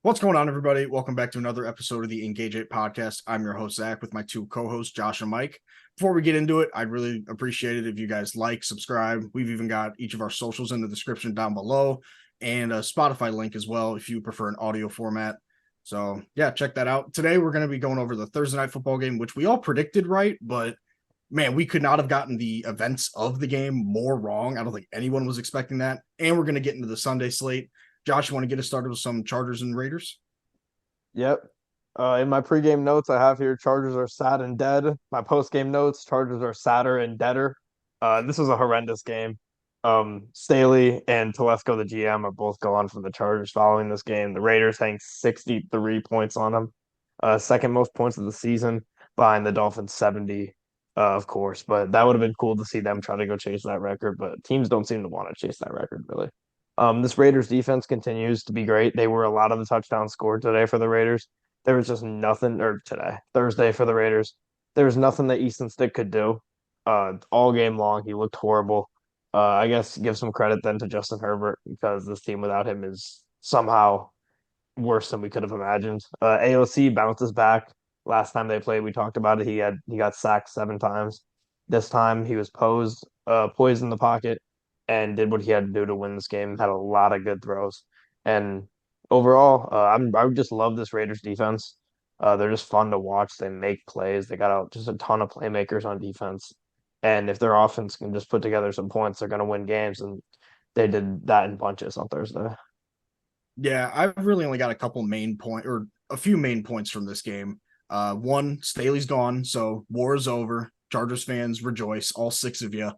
What's going on, everybody? Welcome back to another episode of the Engage 8 podcast. I'm your host, Zach, with my two co-hosts, Josh and Mike. Before we get into it, I'd really appreciate it if you guys like, subscribe. We've even got each of our socials in the description down below and a Spotify link as well if you prefer an audio format. So, yeah, check that out. Today, we're going to be going over the Thursday night football game, which we all predicted right, but man, we could not have gotten the events of the game more wrong. I don't think anyone was expecting that. And we're going to get into the Sunday slate. Josh, you want to get us started with some Chargers and Raiders? Yep. In my pregame notes, I have here Chargers are sad and dead. My postgame notes, Chargers are sadder and deader. This was a horrendous game. Staley and Telesco, the GM, are both gone from the Chargers following this game. The Raiders hang 63 points on them, second most points of the season behind the Dolphins 70, of course. But that would have been cool to see them try to go chase that record. But teams don't seem to want to chase that record, really. This Raiders defense continues to be great. They were a lot of the touchdowns scored today for the Raiders. There was just nothing, or today, Thursday for the Raiders. There was nothing that Easton Stick could do. All game long, he looked horrible. I guess give some credit then to Justin Herbert because this team without him is somehow worse than we could have imagined. AOC bounces back. Last time they played, we talked about it. He got sacked 7 times. This time he was poised in the pocket and did what he had to do to win this game. Had a lot of good throws, and overall, I just love this Raiders defense. They're just fun to watch. They make plays. They got just a ton of playmakers on defense, and if their offense can just put together some points, they're going to win games. And they did that in bunches on Thursday. Yeah, I've really only got a couple main point or a few main points from this game. One, Staley's gone, so war is over. Chargers fans rejoice, all six of you.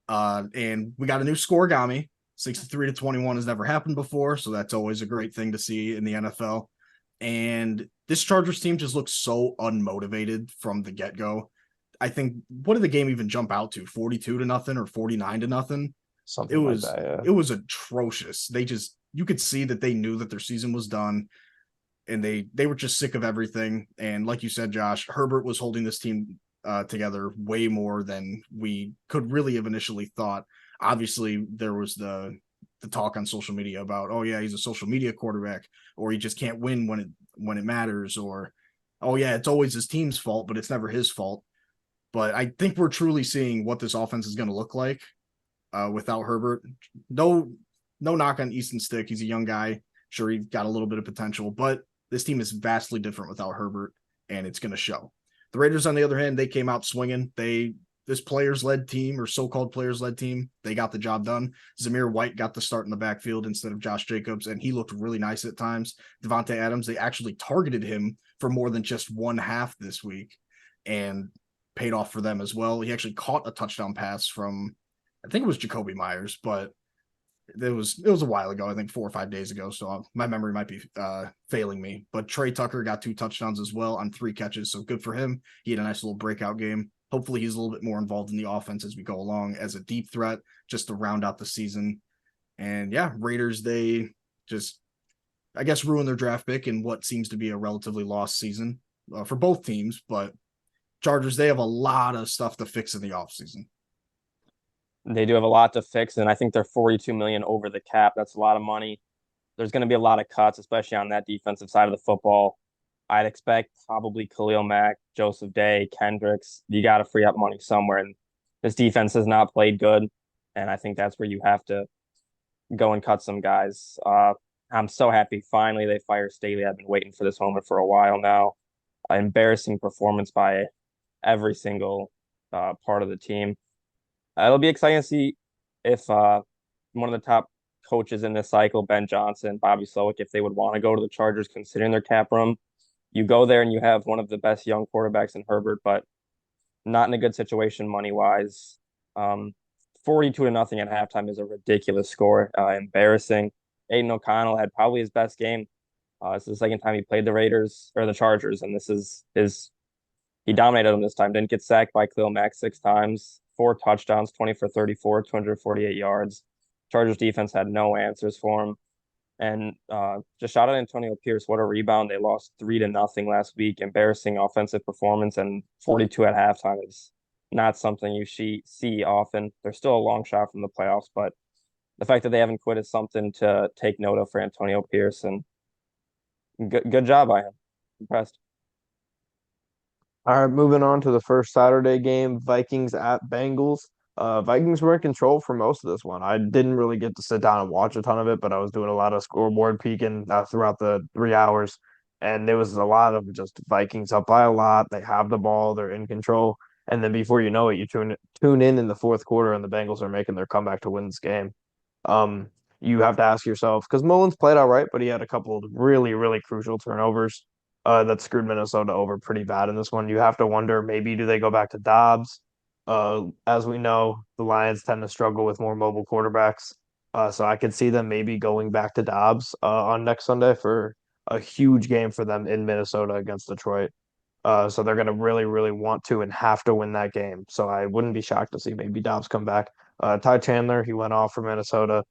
And we got a new scoregami. 63-21 has never happened before, so that's always a great thing to see in the NFL. And this Chargers team just looks so unmotivated from the get-go. I think what did the game even jump out to? 42-0 or 49-0? It Something like was that, yeah. it was atrocious. They just you could see that they knew that their season was done and they were just sick of everything. And like you said, Josh, Herbert was holding this team together way more than we could really have initially thought. Obviously, there was the talk on social media about, oh yeah, he's a social media quarterback, or he just can't win when it matters, or oh yeah, it's always his team's fault, but it's never his fault. But I think we're truly seeing what this offense is going to look like without Herbert. No, no knock on Easton Stick. He's a young guy. Sure, he's got a little bit of potential, but this team is vastly different without Herbert, and it's going to show. The Raiders, on the other hand, they came out swinging. This players-led team or so-called players-led team, they got the job done. Zamir White got the start in the backfield instead of Josh Jacobs, and he looked really nice at times. Devontae Adams, they actually targeted him for more than just one half this week, and paid off for them as well. He actually caught a touchdown pass from, I think it was Jacoby Myers, but it was a while ago. I think 4 or 5 days ago. So my memory might be failing me. But Trey Tucker got 2 touchdowns as well on 3 catches. So good for him. He had a nice little breakout game. Hopefully he's a little bit more involved in the offense as we go along as a deep threat just to round out the season. And yeah, Raiders, they just, I guess, ruin their draft pick in what seems to be a relatively lost season for both teams. But Chargers, they have a lot of stuff to fix in the offseason. They do have a lot to fix, and I think they're 42 million over the cap. That's a lot of money. There's going to be a lot of cuts, especially on that defensive side of the football. I'd expect probably Khalil Mack, Joseph Day, Kendricks. You got to free up money somewhere, and this defense has not played good, and I think that's where you have to go and cut some guys. I'm so happy finally they fired Staley. I've been waiting for this moment for a while now. Embarrassing performance by every single part of the team. It'll be exciting to see if one of the top coaches in this cycle, Ben Johnson, Bobby Slowick, if they would want to go to the Chargers, considering their cap room. You go there and you have one of the best young quarterbacks in Herbert, but not in a good situation money wise. 42-0 at halftime is a ridiculous score. Embarrassing. Aiden O'Connell had probably his best game. It's the second time he played the Raiders or the Chargers, and this is his. He dominated them this time. Didn't get sacked by Khalil Mack 6 times. 4 touchdowns, 20 for 34, 248 yards. Chargers defense had no answers for him. And just shout out Antonio Pierce. What a rebound. They lost 3-0 last week. Embarrassing offensive performance, and 42 at halftime is not something you see often. They're still a long shot from the playoffs, but the fact that they haven't quit is something to take note of for Antonio Pierce. And Good job by him. Impressed. All right, moving on to the first Saturday game, Vikings at Bengals. Vikings were in control for most of this one. I didn't really get to sit down and watch a ton of it, but I was doing a lot of scoreboard peeking throughout the 3 hours, and there was a lot of just Vikings up by a lot. They have the ball, they're in control, and then before you know it, you tune in the fourth quarter, and the Bengals are making their comeback to win this game. Um, you have to ask yourself because Mullins played all right, but he had a couple of really, really crucial turnovers that screwed Minnesota over pretty bad in this one. You have to wonder maybe do they go back to Dobbs? As we know, the Lions tend to struggle with more mobile quarterbacks. So I could see them maybe going back to Dobbs on next Sunday for a huge game for them in Minnesota against Detroit. So they're going to really, really want to and have to win that game. So I wouldn't be shocked to see maybe Dobbs come back. Ty Chandler, he went off for Minnesota.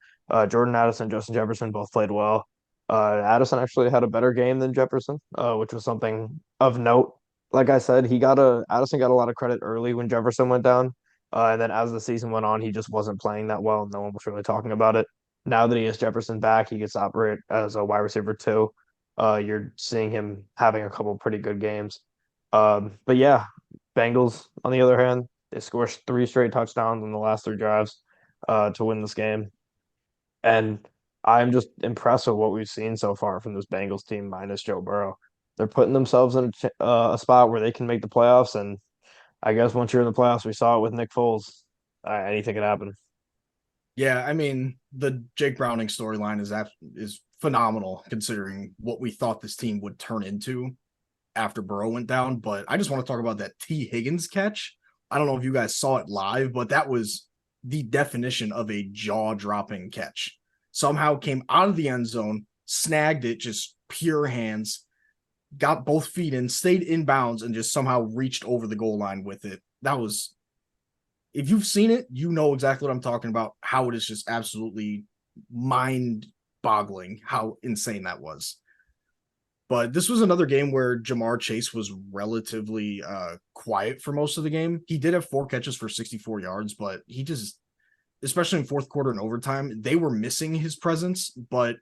Jordan Addison, Justin Jefferson both played well. Addison actually had a better game than Jefferson, which was something of note. Like I said, Addison got a lot of credit early when Jefferson went down, and then as the season went on, he just wasn't playing that well. No one was really talking about it. Now that he has Jefferson back, he gets to operate as a wide receiver too. You're seeing him having a couple pretty good games. But yeah, Bengals, on the other hand, they score 3 straight touchdowns in the last 3 drives to win this game. And I'm just impressed with what we've seen so far from this Bengals team minus Joe Burrow. They're putting themselves in a spot where they can make the playoffs. And I guess once you're in the playoffs, we saw it with Nick Foles. Anything can happen. Yeah, I mean, the Jake Browning storyline is phenomenal considering what we thought this team would turn into after Burrow went down. But I just want to talk about that T. Higgins catch. I don't know if you guys saw it live, but that was the definition of a jaw-dropping catch. Somehow came out of the end zone, snagged it, just pure hands, got both feet in, stayed in bounds, and just somehow reached over the goal line with it. That was, if you've seen it, you know exactly what I'm talking about, how it is just absolutely mind-boggling how insane that was. But this was another game where Jamar Chase was relatively quiet for most of the game. He did have 4 catches for 64 yards, but he just, especially in fourth quarter and overtime, they were missing his presence, but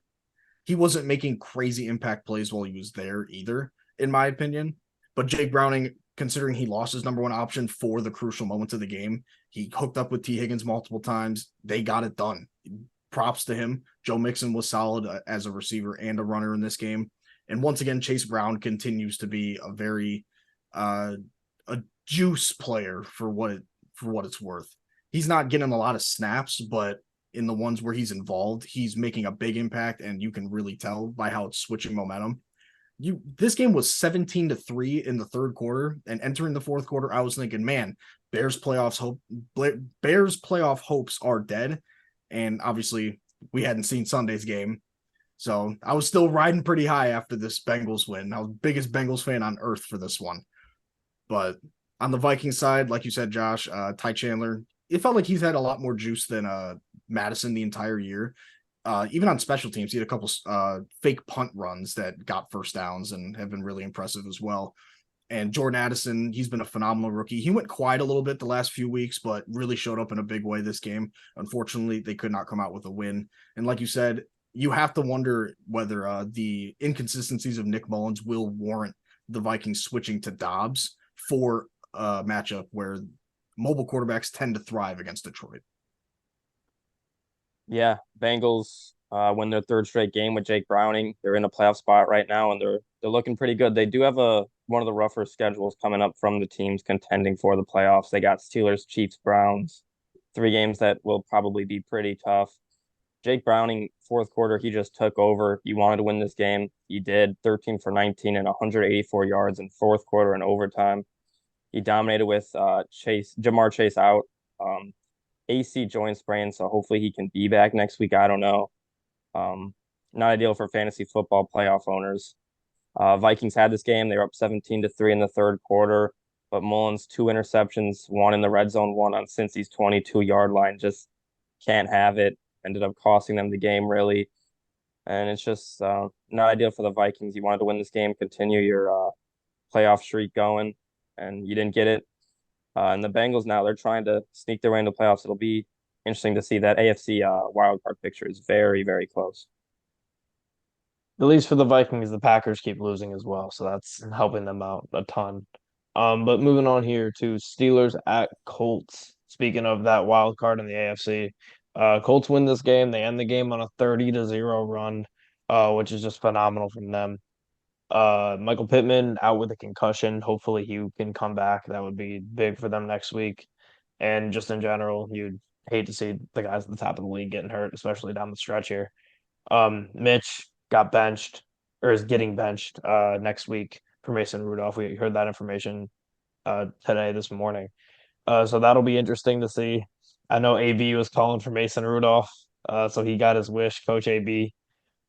he wasn't making crazy impact plays while he was there either, in my opinion. But Jake Browning, considering he lost his number one option for the crucial moments of the game, he hooked up with T. Higgins multiple times. They got it done. Props to him. Joe Mixon was solid as a receiver and a runner in this game. And once again, Chase Brown continues to be a very a juice player for what it's worth. He's not getting a lot of snaps, but in the ones where he's involved, he's making a big impact, and you can really tell by how it's switching momentum. This game was 17-3 in the third quarter, and entering the fourth quarter, I was thinking, man, Bears playoff hopes are dead. And obviously, we hadn't seen Sunday's game. So I was still riding pretty high after this Bengals win. I was the biggest Bengals fan on earth for this one. But on the Viking side, like you said, Josh, Ty Chandler, it felt like he's had a lot more juice than Madison the entire year. Even on special teams, he had a couple fake punt runs that got first downs and have been really impressive as well. And Jordan Addison, he's been a phenomenal rookie. He went quiet a little bit the last few weeks, but really showed up in a big way this game. Unfortunately, they could not come out with a win. And like you said, you have to wonder whether the inconsistencies of Nick Mullins will warrant the Vikings switching to Dobbs for a matchup where mobile quarterbacks tend to thrive against Detroit. Yeah, Bengals win their third straight game with Jake Browning. They're in a playoff spot right now, and they're looking pretty good. They do have one of the rougher schedules coming up from the teams contending for the playoffs. They got Steelers, Chiefs, Browns, 3 games that will probably be pretty tough. Jake Browning, fourth quarter, he just took over. He wanted to win this game. He did 13 for 19 and 184 yards in fourth quarter and overtime. He dominated with Jamar Chase out. AC joint sprain, so hopefully he can be back next week. I don't know. Not ideal for fantasy football playoff owners. Vikings had this game. They were up 17-3 in the third quarter, but Mullins, 2 interceptions, one in the red zone, one on Cincy's 22-yard line. Just can't have it. Ended up costing them the game, really. And it's just not ideal for the Vikings. You wanted to win this game, continue your playoff streak going, and you didn't get it. And the Bengals now, they're trying to sneak their way into playoffs. It'll be interesting to see. That AFC wildcard picture is very, very close. At least for the Vikings, the Packers keep losing as well, so that's helping them out a ton. But moving on here to Steelers at Colts. Speaking of that wild card in the AFC, Colts win this game. They end the game on a 30-0 run, which is just phenomenal from them. Michael Pittman out with a concussion. Hopefully he can come back. That would be big for them next week. And just in general, you'd hate to see the guys at the top of the league getting hurt, especially down the stretch here. Mitch got benched or is getting benched next week for Mason Rudolph. We heard that information today, this morning. So that'll be interesting to see. I know AB was calling for Mason Rudolph, so he got his wish, Coach AB.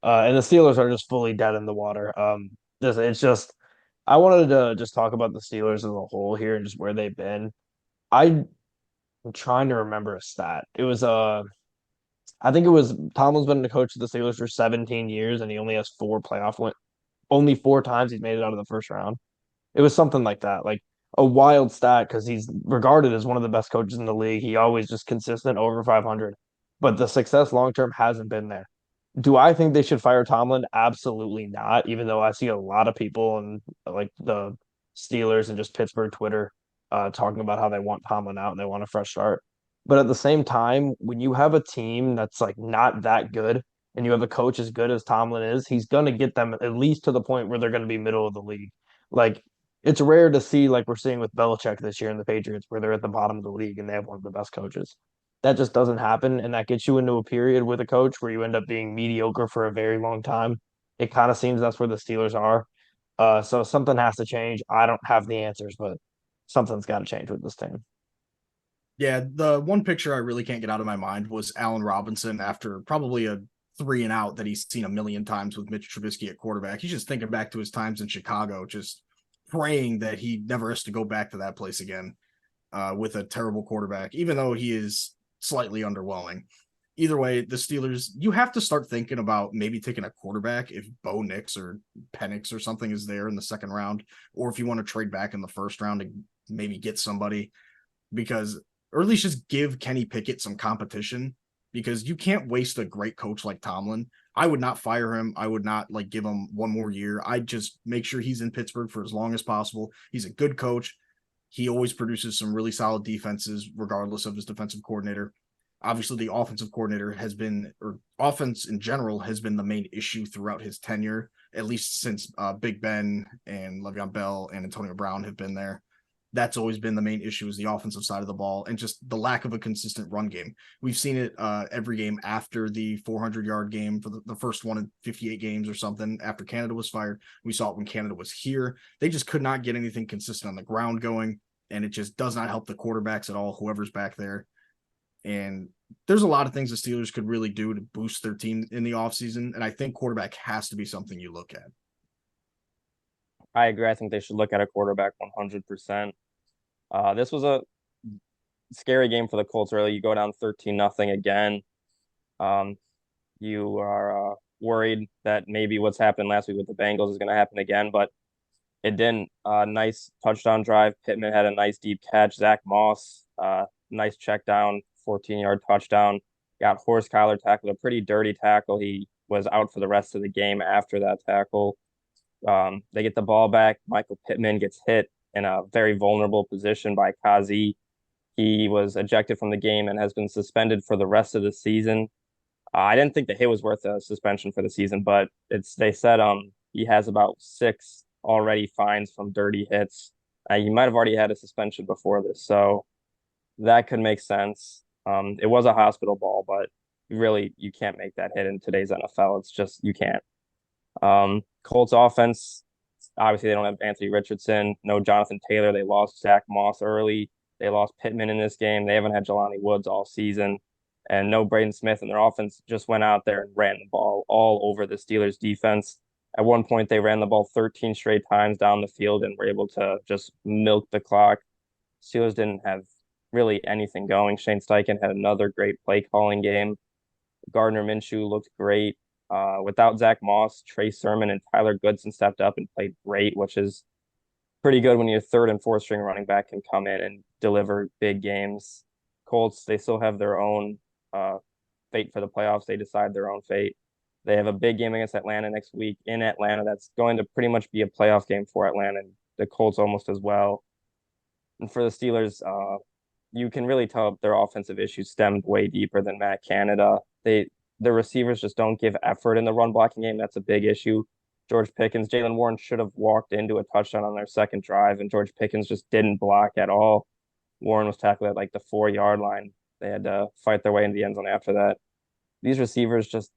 And the Steelers are just fully dead in the water. It's just I wanted to just talk about the Steelers as a whole here and just where they've been. I'm trying to remember a stat. It was I think it was Tomlin's been the coach of the Steelers for 17 years, and he only has only four times he's made it out of the first round. It was something like that, like a wild stat because he's regarded as one of the best coaches in the league. He always just consistent over 500, but the success long term hasn't been there. Do I think they should fire Tomlin? Absolutely not. Even though I see a lot of people and like the Steelers and just Pittsburgh Twitter talking about how they want Tomlin out and they want a fresh start. But at the same time, when you have a team that's like not that good and you have a coach as good as Tomlin is, he's going to get them at least to the point where they're going to be middle of the league. Like it's rare to see like we're seeing with Belichick this year in the Patriots where they're at the bottom of the league and they have one of the best coaches. That just doesn't happen, and that gets you into a period with a coach where you end up being mediocre for a very long time. It kind of seems that's where the Steelers are. So something has to change. I don't have the answers, but something's got to change with this team. Yeah, the one picture I really can't get out of my mind was Allen Robinson after probably a 3 and out that he's seen a million times with Mitch Trubisky at quarterback. He's just thinking back to his times in Chicago, just praying that he never has to go back to that place again with a terrible quarterback, even though he is slightly underwhelming. Either way, the Steelers, you have to start thinking about maybe taking a quarterback if Bo Nix or Penix or something is there in the second round, or if you want to trade back in the first round to maybe get somebody because, or at least just give Kenny Pickett some competition because you can't waste a great coach like Tomlin. I would not fire him. I would not like give him one more year. I'd just make sure he's in Pittsburgh for as long as possible. He's a good coach. He always produces some really solid defenses, regardless of his defensive coordinator. Obviously, the offensive coordinator has been, or offense in general, has been the main issue throughout his tenure, at least since Big Ben and Le'Veon Bell and Antonio Brown have been there. That's always been the main issue is the offensive side of the ball and just the lack of a consistent run game. We've seen it every game after the 400-yard game for the first one in 58 games or something after Canada was fired. We saw it when Canada was here. They just could not get anything consistent on the ground going, and it just does not help the quarterbacks at all, whoever's back there. And there's a lot of things the Steelers could really do to boost their team in the offseason, and I think quarterback has to be something you look at. I agree. I think they should look at a quarterback 100%. This was a scary game for the Colts early. You go down 13-0 again. You are worried that maybe what's happened last week with the Bengals is going to happen again, but it didn't. Nice touchdown drive. Pittman had a nice deep catch. Zach Moss, nice check down, 14-yard touchdown. Got horse collar tackled, a pretty dirty tackle. He was out for the rest of the game after that tackle. They get the ball back. Michael Pittman gets hit in a very vulnerable position by Kazi. He was ejected from the game and has been suspended for the rest of the season. I didn't think the hit was worth a suspension for the season, but they said he has about 6 already fines from dirty hits. He might have already had a suspension before this, so that could make sense. It was a hospital ball, but really you can't make that hit in today's NFL. It's just you can't. Colts offense, obviously they don't have Anthony Richardson, no Jonathan Taylor. They lost Zach Moss early. They lost Pittman in this game. They haven't had Jelani Woods all season, and no Braden Smith. And their offense just went out there and ran the ball all over the Steelers defense. At one point, they ran the ball 13 straight times down the field and were able to just milk the clock. Steelers didn't have really anything going. Shane Steichen had another great play calling game. Gardner Minshew looked great. Without Zach Moss, Trey Sermon and Tyler Goodson stepped up and played great, which is pretty good when your third and fourth string running back can come in and deliver big games. Colts, they still have their own fate for the playoffs. They decide their own fate. They have a big game against Atlanta next week in Atlanta. That's going to pretty much be a playoff game for Atlanta, and the Colts almost as well. And for the Steelers, you can really tell their offensive issues stemmed way deeper than Matt Canada. The receivers just don't give effort in the run blocking game. That's a big issue. George Pickens, Jalen Warren should have walked into a touchdown on their second drive, and George Pickens just didn't block at all. Warren was tackled at like the 4 yard line. They had to fight their way into the end zone after that. These receivers just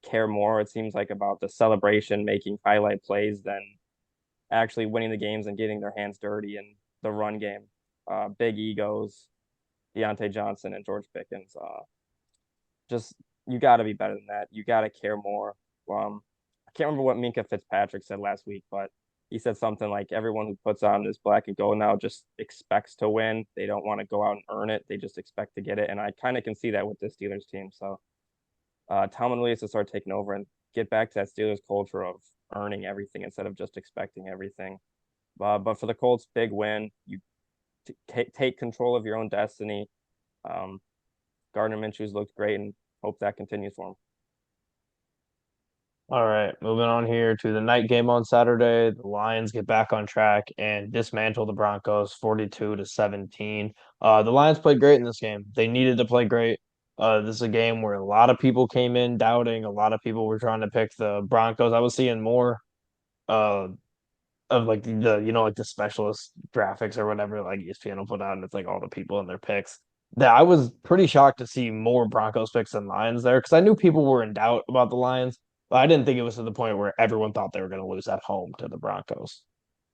care more, it seems like, about the celebration, making highlight plays than actually winning the games and getting their hands dirty in the run game. Big egos, Deontay Johnson and George Pickens. Just you got to be better than that. You got to care more. I can't remember what Minka Fitzpatrick said last week, but he said something like everyone who puts on this black and gold now just expects to win. They don't want to go out and earn it. They just expect to get it. And I kind of can see that with the Steelers team. So Tomlin really has to start taking over and get back to that Steelers culture of earning everything instead of just expecting everything. But for the Colts, big win. You take control of your own destiny. Gardner Minshew's looked great, and hope that continues for him. All right, moving on here to the night game on Saturday. The Lions get back on track and dismantle the Broncos 42-17. The Lions played great in this game. They needed to play great. This is a game where a lot of people came in doubting. A lot of people were trying to pick the Broncos. I was seeing more uh of like like the specialist graphics or whatever like ESPN will put out, and it's like all the people and their picks. That I was pretty shocked to see more Broncos picks than Lions there because I knew people were in doubt about the Lions, but I didn't think it was to the point where everyone thought they were going to lose at home to the Broncos.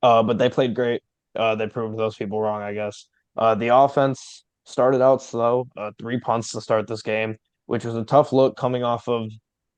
But they played great. They proved those people wrong, I guess. The offense started out slow, 3 punts to start this game, which was a tough look coming off of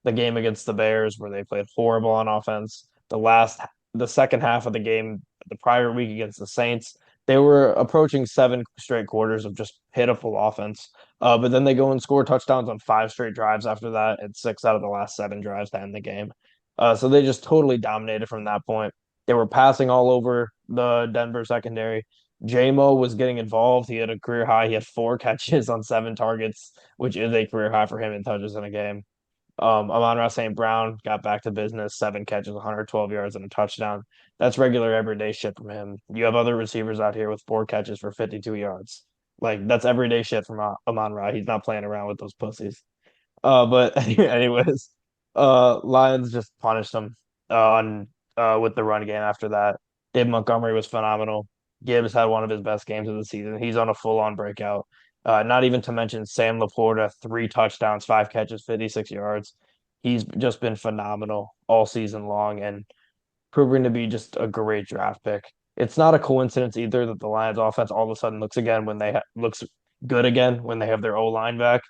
the game against the Bears where they played horrible on offense. The second half of the game, the prior week against the Saints, they were approaching 7 straight quarters of just pitiful offense. But then they go and score touchdowns on 5 straight drives after that, and 6 out of the last 7 drives to end the game. So they just totally dominated from that point. They were passing all over the Denver secondary. J-Mo was getting involved. He had a career high. He had 4 catches on 7 targets, which is a career high for him in touches in a game. Amon-Ra St. Brown got back to business, 7 catches, 112 yards, and a touchdown. That's regular everyday shit from him. You have other receivers out here with 4 catches for 52 yards. Like, that's everyday shit from Amon-Ra. He's not playing around with those pussies. But anyways, Lions just punished them on with the run game after that. Dave Montgomery was phenomenal. Gibbs had one of his best games of the season. He's on a full-on breakout. Not even to mention Sam Laporta, 3 touchdowns, 5 catches, 56 yards. He's just been phenomenal all season long and proving to be just a great draft pick. It's not a coincidence either that the Lions offense all of a sudden looks good again when they have their O line back.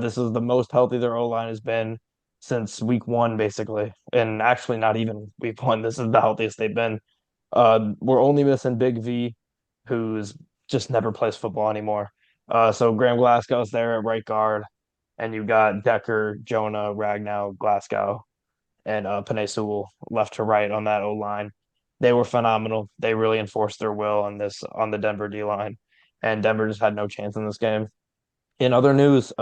This is the most healthy their O line has been since week one, basically, and actually not even week one. This is the healthiest they've been. We're only missing Big V, who's just never plays football anymore. So Graham Glasgow's there at right guard, and you got Decker, Jonah, Ragnow, Glasgow, and Penei Sewell left to right on that O line. They were phenomenal. They really enforced their will on the Denver D line, and Denver just had no chance in this game. In other news,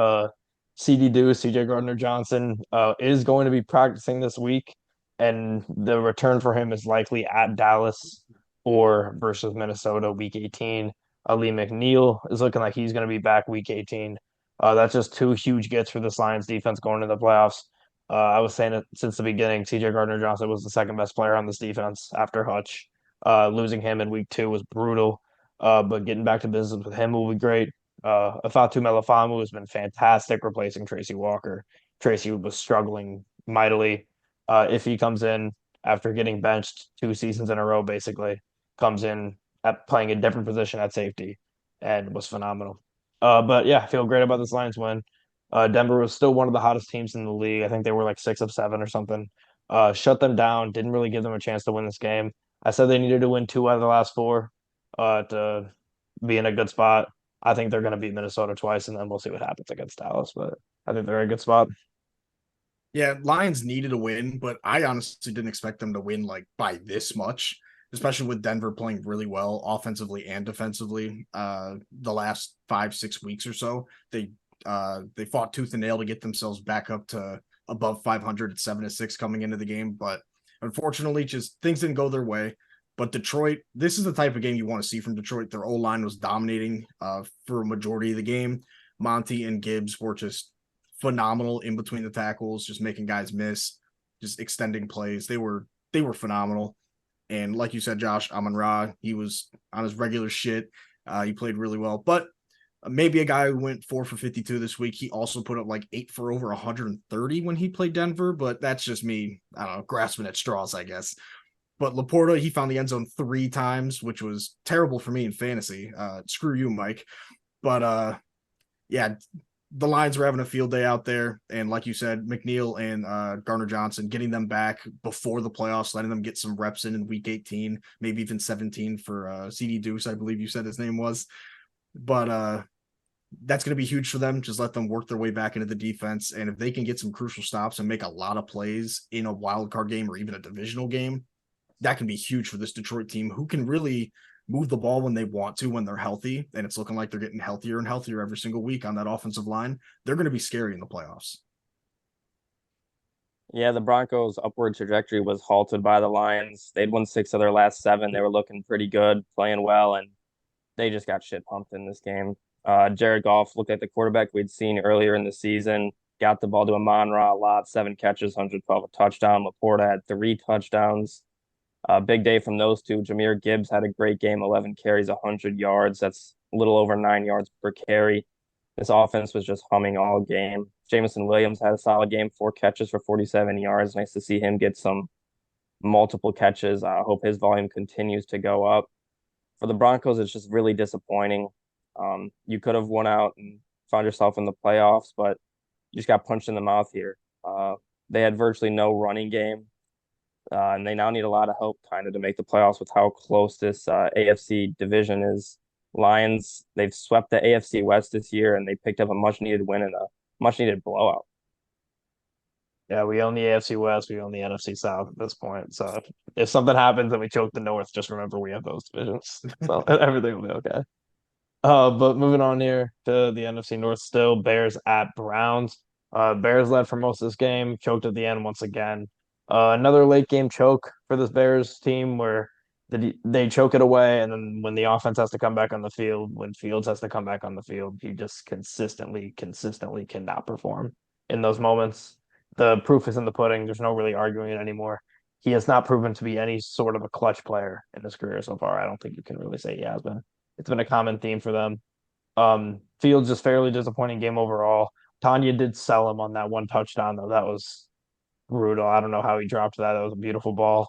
CD Deuce, CJ Gardner Johnson, is going to be practicing this week, and the return for him is likely at Dallas or versus Minnesota week 18. Lee McNeil is looking like he's going to be back week 18. That's just 2 huge gets for this Lions defense going to the playoffs. I was saying it since the beginning. CJ Gardner Johnson was the second best player on this defense after Hutch. Losing him in week 2 was brutal, but getting back to business with him will be great. Afatu Melifamu has been fantastic replacing Tracy Walker. Tracy was struggling mightily. If he comes in after getting benched 2 seasons in a row, basically, comes in at playing a different position at safety and was phenomenal. But yeah, I feel great about this Lions win. Denver was still one of the hottest teams in the league. I think they were like 6 of 7 or something. Shut them down, didn't really give them a chance to win this game. I said they needed to win 2 out of the last 4 to be in a good spot. I think they're going to beat Minnesota twice, and then we'll see what happens against Dallas. But I think they're in a good spot. Yeah, Lions needed a win, but I honestly didn't expect them to win like by this much, especially with Denver playing really well offensively and defensively. The last 5-6 weeks or so, they fought tooth and nail to get themselves back up to above 500 at 7-6 coming into the game, but unfortunately, just things didn't go their way. But Detroit, this is the type of game you want to see from Detroit. Their O-line was dominating for a majority of the game. Monty and Gibbs were just phenomenal in between the tackles, just making guys miss, just extending plays. They were phenomenal. And like you said, Josh, Amon-Ra, he was on his regular shit. He played really well. But maybe a guy who went 4 for 52 this week, he also put up like 8 for over 130 when he played Denver. But that's just me, I don't know, grasping at straws, I guess. But Laporta, he found the end zone 3 times, which was terrible for me in fantasy. Screw you, Mike. But yeah, the Lions were having a field day out there. And like you said, McNeil and Garner Johnson, getting them back before the playoffs, letting them get some reps in week 18, maybe even 17 for CD Deuce, I believe you said his name was. But that's going to be huge for them. Just let them work their way back into the defense. And if they can get some crucial stops and make a lot of plays in a wild card game or even a divisional game, that can be huge for this Detroit team, who can really move the ball when they want to, when they're healthy. And it's looking like they're getting healthier and healthier every single week on that offensive line. They're going to be scary in the playoffs. Yeah, the Broncos' upward trajectory was halted by the Lions. They'd won 6 of their last 7. They were looking pretty good, playing well, and they just got shit pumped in this game. Jared Goff looked like the quarterback we'd seen earlier in the season. Got the ball to Amon-Ra a lot, 7 catches, 112, a touchdown. Laporta had 3 touchdowns. Big day from those two. Jahmyr Gibbs had a great game, 11 carries, 100 yards. That's a little over 9 yards per carry. This offense was just humming all game. Jameson Williams had a solid game, 4 catches for 47 yards. Nice to see him get some multiple catches. I hope his volume continues to go up. For the Broncos, it's just really disappointing. You could have won out and found yourself in the playoffs, but you just got punched in the mouth here. They had virtually no running game. And they now need a lot of help kind of to make the playoffs with how close this AFC division is. Lions, they've swept the AFC West this year, and they picked up a much-needed win and a much-needed blowout. Yeah, we own the AFC West, we own the NFC South at this point. So if something happens and we choke the North, just remember we have those divisions. So everything will be okay. But moving on here to the NFC North still, Bears at Browns. Bears led for most of this game, choked at the end once again. Another late game choke for this Bears team where they choke it away, and then when the offense has to come back on the field, when Fields has to come back on the field, he just consistently cannot perform in those moments. The proof is in the pudding. There's no really arguing it anymore. He has not proven to be any sort of a clutch player in his career so far. I don't think you can really say he has been. It's been a common theme for them. Fields just fairly disappointing game overall. Tanya did sell him on that one touchdown, though. That was brutal. I don't know how he dropped that. That was a beautiful ball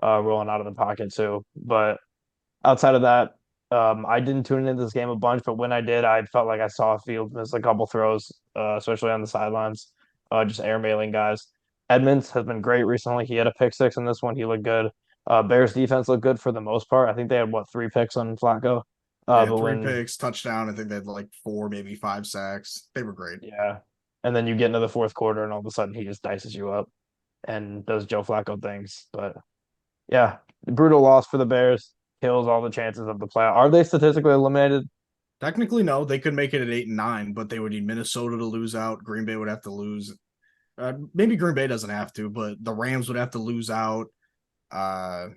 rolling out of the pocket, too. But outside of that, I didn't tune into this game a bunch, but when I did, I felt like I saw Fields miss a couple throws, especially on the sidelines, just airmailing guys. Edmonds has been great recently. He had a pick 6 in this one. He looked good. Bears defense looked good for the most part. I think they had, 3 picks on Flacco? Yeah, but 3 when picks, touchdown. I think they had like 4, maybe 5 sacks. They were great. Yeah. And then you get into the fourth quarter and all of a sudden he just dices you up and does Joe Flacco things. But yeah, brutal loss for the Bears. Kills all the chances of the playoff. Are they statistically eliminated? Technically, no. They could make it at 8 and 9, but they would need Minnesota to lose out. Green Bay would have to lose. Maybe Green Bay doesn't have to, but the Rams would have to lose out. I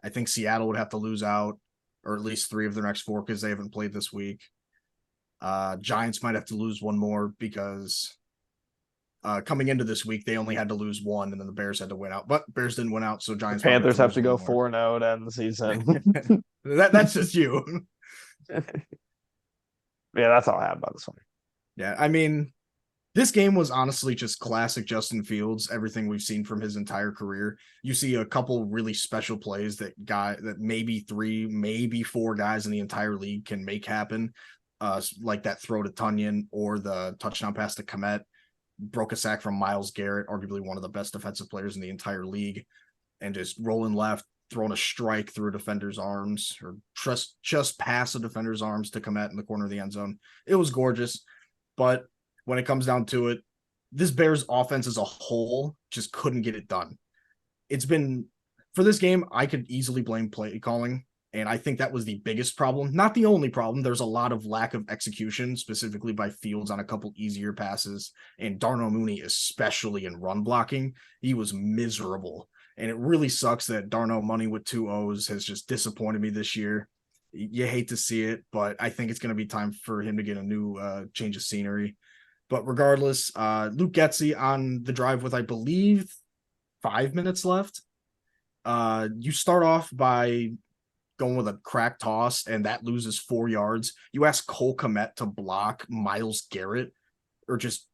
think Seattle would have to lose out, or at least 3 of their next 4 because they haven't played this week. Giants might have to lose one more because coming into this week, they only had to lose 1, and then the Bears had to win out. But Bears didn't win out, so Giants. The Panthers have to go 4-0 to end the season. That's just you. Yeah, that's all I have about this one. Yeah, I mean, this game was honestly just classic Justin Fields, everything we've seen from his entire career. You see a couple really special plays that maybe 3, maybe 4 guys in the entire league can make happen. Like that throw to Tunyon or the touchdown pass to Kmet. Broke a sack from Myles Garrett, arguably one of the best defensive players in the entire league, and just rolling left, throwing a strike through a defender's arms, or just past a defender's arms to Kmet in the corner of the end zone. It was gorgeous. But when it comes down to it, this Bears offense as a whole just couldn't get it done. It's been, for this game, I could easily blame play calling And I think that was the biggest problem. Not the only problem. There's a lot of lack of execution, specifically by Fields on a couple easier passes. And Darnell Mooney, especially in run blocking, he was miserable. And it really sucks that Darnell Money with 2 O's has just disappointed me this year. You hate to see it, but I think it's going to be time for him to get a new change of scenery. But regardless, Luke Getsy on the drive with, I believe, 5 minutes left. You start off by going with a crack toss, and that loses 4 yards. You ask Cole Kmet to block Myles Garrett or just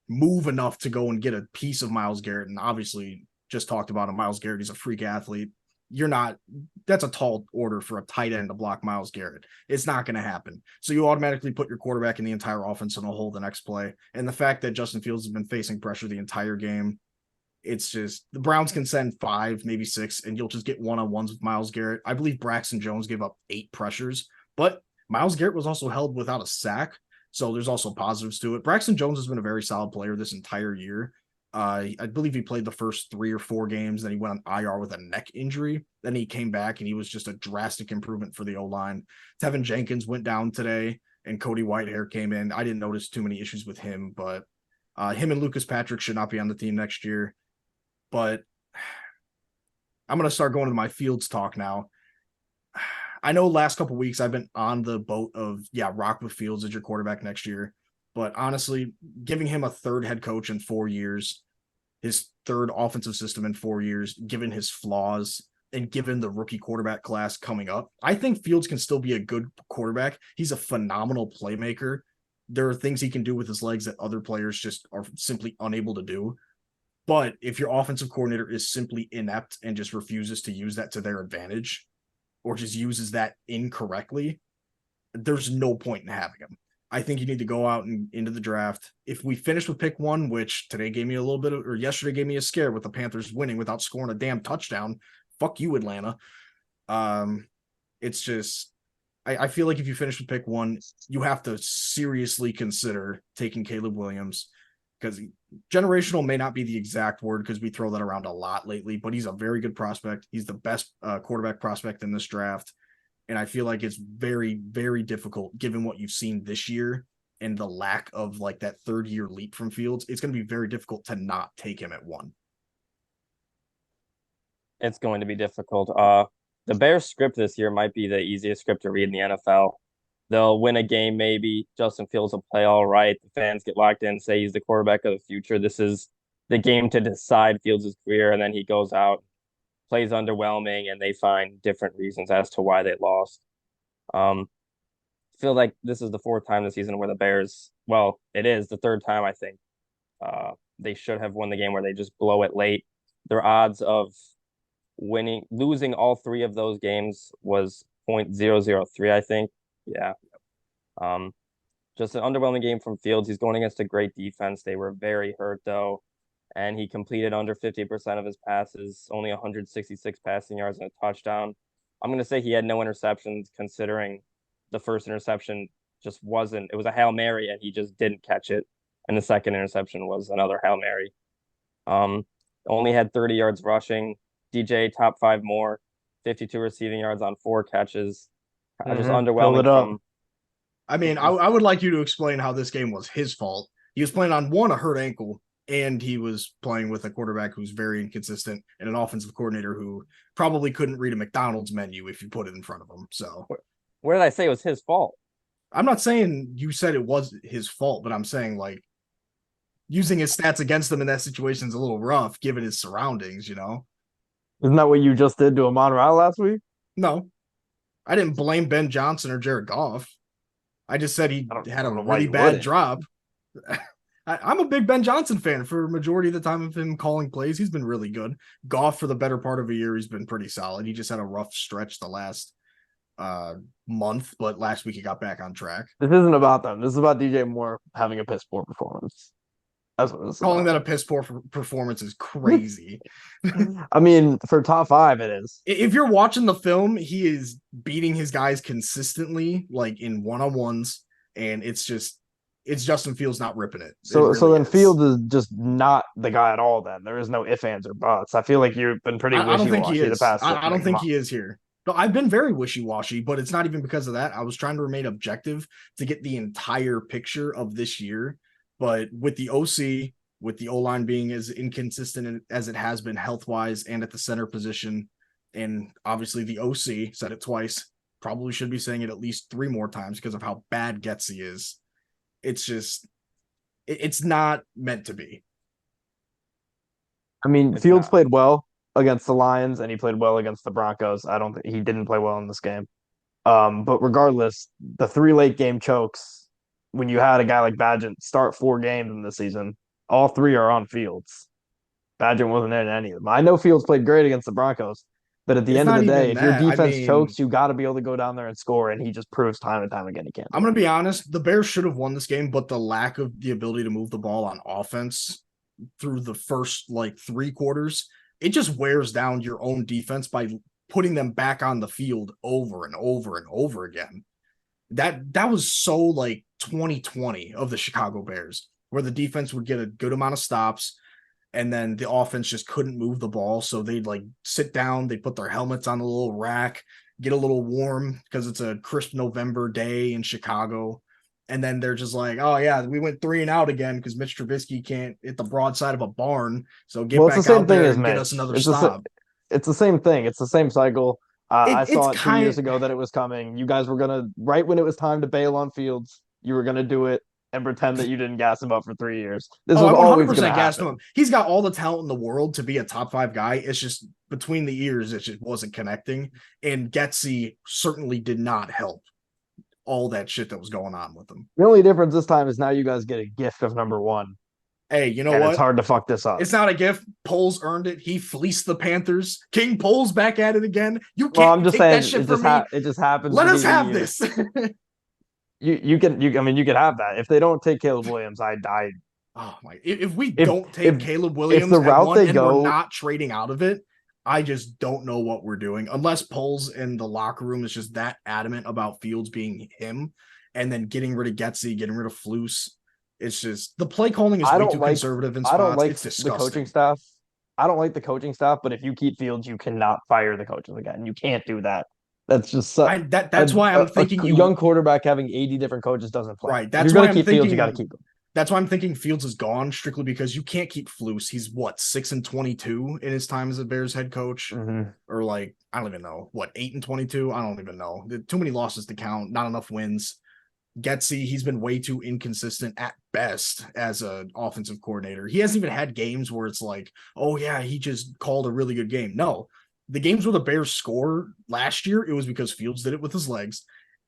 move enough to go and get a piece of Myles Garrett. And obviously, just talked about him, Myles Garrett, he's a freak athlete. That's a tall order for a tight end to block Myles Garrett. It's not going to happen. So you automatically put your quarterback and the entire offense in a hole the next play. And the fact that Justin Fields has been facing pressure the entire game, it's just the Browns can send 5, maybe 6, and you'll just get one-on-ones with Myles Garrett. I believe Braxton Jones gave up 8 pressures, but Myles Garrett was also held without a sack. So there's also positives to it. Braxton Jones has been a very solid player this entire year. I believe he played the first 3 or 4 games. Then he went on IR with a neck injury. Then he came back, and he was just a drastic improvement for the O-line. Tevin Jenkins went down today, and Cody Whitehair came in. I didn't notice too many issues with him, but him and Lucas Patrick should not be on the team next year. But I'm going to start going to my Fields talk now. I know last couple weeks I've been on the boat of, rock with Fields as your quarterback next year. But honestly, giving him a 3rd head coach in 4 years, his 3rd offensive system in 4 years, given his flaws and given the rookie quarterback class coming up, I think Fields can still be a good quarterback. He's a phenomenal playmaker. There are things he can do with his legs that other players just are simply unable to do. But if your offensive coordinator is simply inept and just refuses to use that to their advantage or just uses that incorrectly, there's no point in having him. I think you need to go out and into the draft. If we finish with pick 1, which today gave me a little bit of, or yesterday gave me a scare with the Panthers winning without scoring a damn touchdown. Fuck you, Atlanta. It's just, I feel like if you finish with pick 1, you have to seriously consider taking Caleb Williams, because generational may not be the exact word because we throw that around a lot lately, but he's a very good prospect. He's the best quarterback prospect in this draft. And I feel like it's very, very difficult given what you've seen this year and the lack of like that 3rd-year leap from Fields. It's going to be very difficult to not take him at 1. It's going to be difficult. The Bears script this year might be the easiest script to read in the NFL. They'll win a game, maybe. Justin Fields will play all right. The fans get locked in, say he's the quarterback of the future. This is the game to decide Fields' career, and then he goes out, plays underwhelming, and they find different reasons as to why they lost. Feel like this is the 4th time this season where the Bears, well, it is the 3rd time, I think. They should have won the game where they just blow it late. Their odds of losing all 3 of those games was 0.003, I think. Yeah. Just an underwhelming game from Fields. He's going against a great defense. They were very hurt, though. And he completed under 50% of his passes, only 166 passing yards and a touchdown. I'm going to say he had no interceptions, considering the first interception just wasn't. It was a Hail Mary, and he just didn't catch it. And the second interception was another Hail Mary. Only had 30 yards rushing. DJ, top 5 more. 52 receiving yards on 4 catches. Just underwhelming from. I mean, I would like you to explain how this game was his fault. He was playing on a hurt ankle, and he was playing with a quarterback who's very inconsistent and an offensive coordinator who probably couldn't read a McDonald's menu if you put it in front of him. So where did I say it was his fault? I'm not saying you said it was his fault, but I'm saying like using his stats against him in that situation is a little rough given his surroundings, you know? Isn't that what you just did to Amon Ra last week? No, I didn't blame Ben Johnson or Jared Goff. I just said he had a really bad drop. I'm a big Ben Johnson fan for a majority of the time of him calling plays. He's been really good. Goff, for the better part of a year, he's been pretty solid. He just had a rough stretch the last month, but last week he got back on track. This isn't about them. This is about DJ Moore having a piss poor performance. That's what this is Calling about. that a piss poor performance is crazy. I mean, for top 5, it is. If you're watching the film, he is beating his guys consistently, like in one-on-ones, and it's Justin Fields not ripping it. So then Fields is just not the guy at all then. There is no ifs, ands, or buts. I feel like you've been pretty wishy-washy the past. I don't think he is here. No, I've been very wishy-washy, but it's not even because of that. I was trying to remain objective to get the entire picture of this year. But with the OC, with the O-line being as inconsistent as it has been health-wise and at the center position, and obviously the OC said it twice, probably should be saying it at least 3 more times because of how bad Getsy is. It's just, it's not meant to be. I mean, It's Fields not. played well against the Lions and he played well against the Broncos. I don't think he didn't play well in this game. But regardless, the 3 late game chokes, when you had a guy like Badgett start 4 games in the season, all 3 are on Fields. Badgett wasn't in any of them. I know Fields played great against the Broncos, but at the It's end of not the day, even if your that. I defense mean, chokes, you got to be able to go down there and score. And he just proves time and time again he can't. I'm going to be honest. The Bears should have won this game, but the lack of the ability to move the ball on offense through the first like 3 quarters, it just wears down your own defense by putting them back on the field over and over and over again. That was so like 2020 of the Chicago Bears, where the defense would get a good amount of stops and then the offense just couldn't move the ball. So they'd like sit down, they put their helmets on a little rack, get a little warm because it's a crisp November day in Chicago. And then they're just like, oh, yeah, we went 3 and out again because Mitch Trubisky can't hit the broadside of a barn. So get back out there and get us another stop. It's the same thing. It's the same cycle. I saw it 2 years of ago that it was coming. You guys were going to, right when it was time to bail on Fields, you were going to do it and pretend that you didn't gas him up for 3 years. This was always going to happen. Him. He's got all the talent in the world to be a top 5 guy. It's just between the ears, it just wasn't connecting. And Getsy certainly did not help all that shit that was going on with him. The only difference this time is now you guys get a gift of number 1. Hey, you know what? It's hard to fuck this up. It's not a gift. Poles earned it. He fleeced the Panthers. King Poles back at it again. You can't I'm just take saying, that shit from me. It just happens. Let us have this. you can have that. If they don't take Caleb Williams, I die. Oh my! If we don't take Caleb Williams, the route they go, we're not trading out of it. I just don't know what we're doing unless Poles in the locker room is just that adamant about Fields being him, and then getting rid of Getsy, getting rid of Flus. It's just the play calling is way too conservative in spots. I don't like it's disgusting. The coaching staff. I don't like the coaching staff, but if you keep Fields, you cannot fire the coaches again. You can't do that. That's just that's why I'm thinking a young quarterback having 80 different coaches doesn't play. Right. That's if you're why gonna keep Fields, you got to keep him. That's why I'm thinking Fields is gone strictly because you can't keep Flus. He's what 6-22 in his time as a Bears head coach, or like I don't even know what 8-22. I don't even know. Too many losses to count. Not enough wins. Getsy, he's been way too inconsistent at best as an offensive coordinator. He hasn't even had games where it's like, oh yeah, he just called a really good game. No, the games where the Bears score last year, it was because Fields did it with his legs.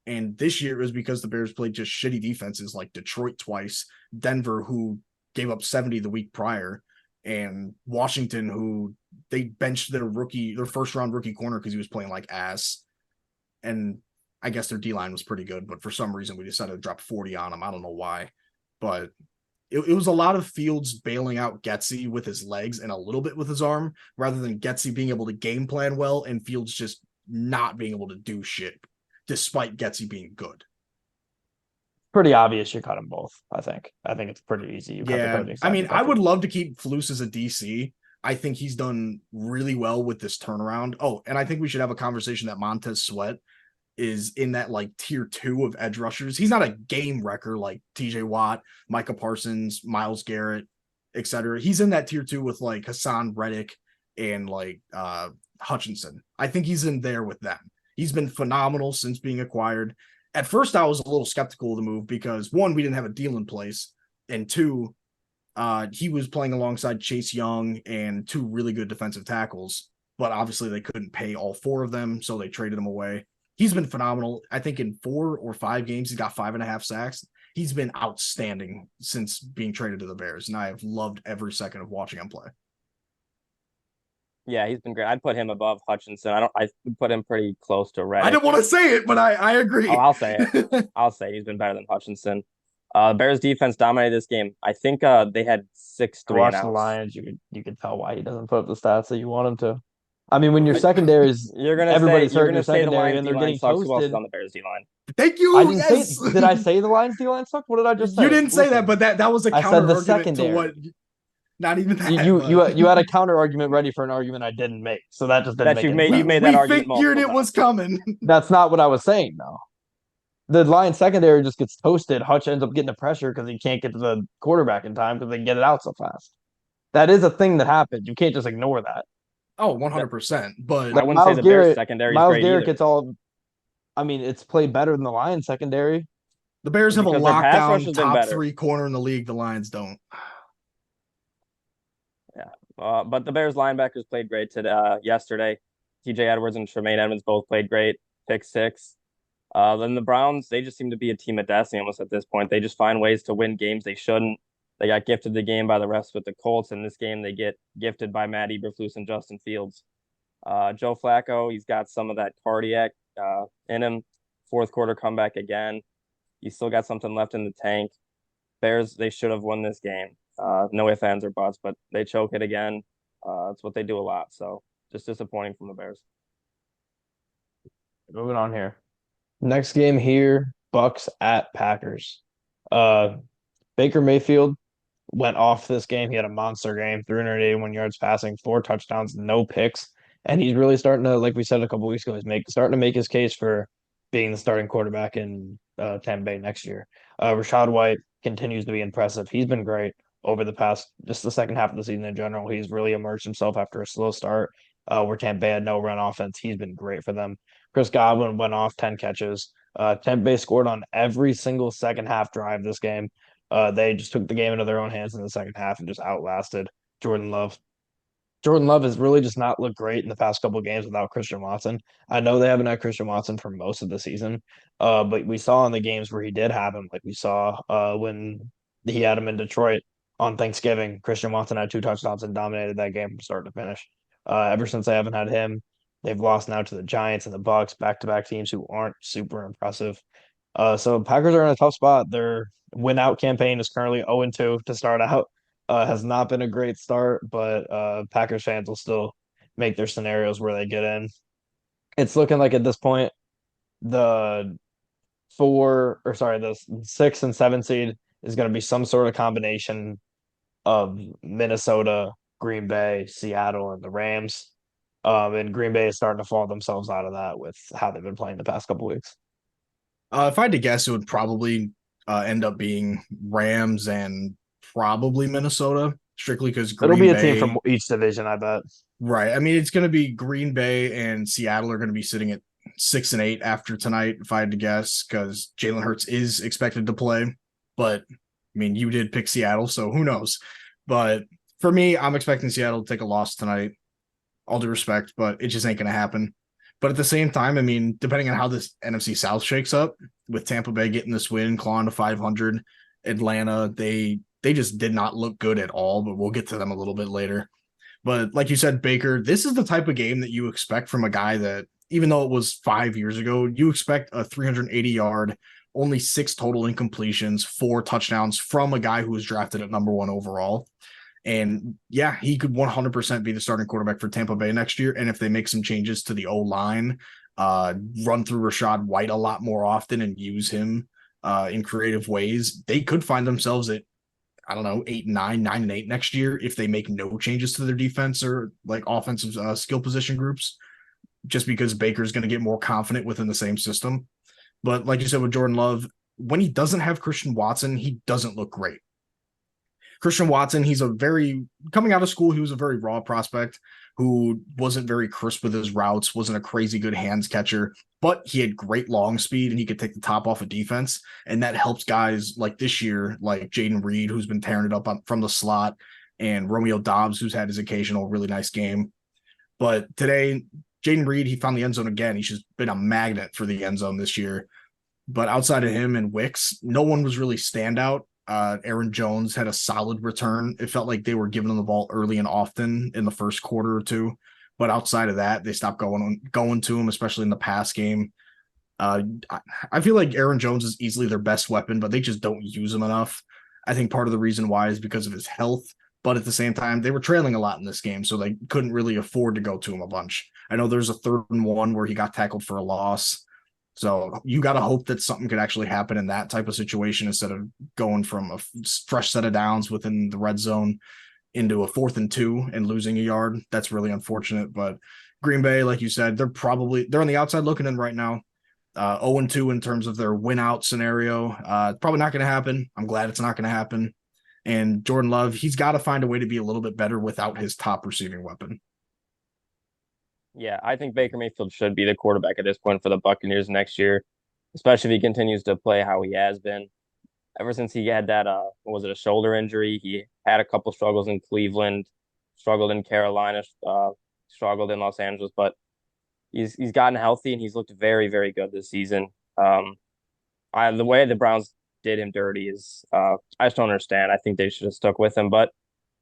And this year it was because the Bears played just shitty defenses like Detroit twice, Denver, who gave up 70 the week prior, and Washington, who they benched their first round rookie corner because he was playing like ass. And I guess their D-line was pretty good, but for some reason we decided to drop 40 on him. I don't know why, but it was a lot of Fields bailing out Getsy with his legs and a little bit with his arm, rather than Getsy being able to game plan well and Fields just not being able to do shit, despite Getsy being good. Pretty obvious you cut them both, I think. I think it's pretty easy. You cut the coaching staff, I mean, I would love to keep Flus as a DC. I think he's done really well with this turnaround. Oh, and I think we should have a conversation that Montez Sweat is in that like tier 2 of edge rushers. He's not a game wrecker like TJ Watt, Micah Parsons, Myles Garrett, etc. He's in that tier 2 with like Hassan Reddick and like Hutchinson. I think he's in there with them. He's been phenomenal since being acquired. At first, I was a little skeptical of the move because 1, we didn't have a deal in place, and 2, he was playing alongside Chase Young and 2 really good defensive tackles, but obviously they couldn't pay all 4 of them, so they traded him away. He's been phenomenal. I think in 4 or 5 games, he's got 5.5 sacks. He's been outstanding since being traded to the Bears, and I have loved every second of watching him play. Yeah, he's been great. I'd put him above Hutchinson. I would put him pretty close to Reddick. I didn't want to say it, but I agree. Oh, I'll say it. I'll say he's been better than Hutchinson. Bears defense dominated this game. I think they had 6-3. Watch the Lions. You could tell why he doesn't put up the stats that you want him to. I mean, when your secondary is everybody's hurting your secondary and they're getting toasted on the Bears D line. Thank you. I didn't say. Did I say the Lions D line sucked? What did I just say? You didn't say that, but that was a counter I said the argument secondary. to what. Not even that. You had a counter argument ready for an argument I didn't make, so that just didn't That make you've any made sense. you've made we that argument figured multiple it was times. coming. That's not what I was saying, though. The Lions secondary just gets toasted. Hutch ends up getting the pressure because he can't get to the quarterback in time because they get it out so fast. That is a thing that happens. You can't just ignore that. Oh, 100%. But I Like wouldn't say Miles the Bears Garrett, secondary is Miles great Garrett either gets all. I mean, it's played better than the Lions secondary. the Bears have a because their pass rush lockdown has been top better. 3 corner in the league. The Lions don't. Yeah. But the Bears linebackers played great today, yesterday. TJ Edwards and Tremaine Edmonds both played great. Pick six. Then the Browns, they just seem to be a team of destiny almost at this point. They just find ways to win games they shouldn't. They got gifted the game by the refs with the Colts. In this game, they get gifted by Matt Eberflus and Justin Fields. Joe Flacco, he's got some of that cardiac in him. Fourth quarter comeback again. He's still got something left in the tank. Bears, they should have won this game. No ifs, ands, or buts, but they choke it again. That's what they do a lot. So just disappointing from the Bears. Moving on here. Next game here, Bucks at Packers. Baker Mayfield went off this game. He had a monster game, 381 yards passing, 4 touchdowns, no picks. And he's really starting to, like we said a couple weeks ago, starting to make his case for being the starting quarterback in Tampa Bay next year. Rashad White continues to be impressive. He's been great over just the second half of the season in general. He's really emerged himself after a slow start where Tampa Bay had no run offense. He's been great for them. Chris Godwin went off 10 catches. Tampa Bay scored on every single second half drive this game. They just took the game into their own hands in the second half and just outlasted Jordan Love. Jordan Love has really just not looked great in the past couple of games without Christian Watson. I know they haven't had Christian Watson for most of the season, but we saw in the games where he did have him, like we saw when he had him in Detroit on Thanksgiving. Christian Watson had 2 touchdowns and dominated that game from start to finish. Ever since they haven't had him, they've lost now to the Giants and the Bucks, back-to-back teams who aren't super impressive. So Packers are in a tough spot. Their win-out campaign is currently 0-2 to start out. Has not been a great start, but Packers fans will still make their scenarios where they get in. It's looking like at this point, the the 6 and 7 seed is going to be some sort of combination of Minnesota, Green Bay, Seattle, and the Rams. And Green Bay is starting to fall themselves out of that with how they've been playing the past couple weeks. If I had to guess, it would probably end up being Rams and probably Minnesota, strictly because It'll Green be a Bay, team from each division, I bet. right? I mean, it's going to be Green Bay and Seattle are going to be sitting at 6 and 8 after tonight, if I had to guess, because Jalen Hurts is expected to play. But I mean, you did pick Seattle, so who knows? But for me, I'm expecting Seattle to take a loss tonight. All due respect, but it just ain't going to happen. But at the same time, I mean, depending on how this NFC South shakes up, with Tampa Bay getting this win, clawing to 500, Atlanta, they just did not look good at all, but we'll get to them a little bit later. But like you said, Baker, this is the type of game that you expect from a guy that, even though it was 5 years ago, you expect a 380-yard, only 6 total incompletions, 4 touchdowns from a guy who was drafted at number 1 overall. And yeah, he could 100% be the starting quarterback for Tampa Bay next year. And if they make some changes to the O-line, run through Rashad White a lot more often and use him in creative ways, they could find themselves at, I don't know, 8 and 9, 9 and 8 next year if they make no changes to their defense or like offensive skill position groups, just because Baker's going to get more confident within the same system. But like you said with Jordan Love, when he doesn't have Christian Watson, he doesn't look great. Christian Watson, coming out of school, he was a very raw prospect who wasn't very crisp with his routes, wasn't a crazy good hands catcher, but he had great long speed and he could take the top off of defense. And that helps guys like this year, like Jaden Reed, who's been tearing it up from the slot, and Romeo Doubs, who's had his occasional really nice game. But today, Jaden Reed, he found the end zone again. He's just been a magnet for the end zone this year. But outside of him and Wicks, no one was really standout. Aaron Jones had a solid return. It felt like they were giving him the ball early and often in the first quarter or two. But outside of that, they stopped going to him, especially in the pass game. I feel like Aaron Jones is easily their best weapon, but they just don't use him enough. I think part of the reason why is because of his health. But at the same time, they were trailing a lot in this game, so they couldn't really afford to go to him a bunch. I know there's a 3rd and 1 where he got tackled for a loss. So you got to hope that something could actually happen in that type of situation instead of going from a fresh set of downs within the red zone. into a 4th and 2 and losing a yard. That's really unfortunate. But Green Bay, like you said, they're on the outside looking in right now. 0-2 in terms of their win out scenario. Probably not going to happen. I'm glad it's not going to happen. And Jordan Love, he's got to find a way to be a little bit better without his top receiving weapon. Yeah, I think Baker Mayfield should be the quarterback at this point for the Buccaneers next year, especially if he continues to play how he has been. Ever since he had that what was it, a shoulder injury, he had a couple struggles in Cleveland, struggled in Carolina, struggled in Los Angeles, but he's gotten healthy and he's looked very, very good this season. The way the Browns did him dirty is I just don't understand. I think they should have stuck with him, but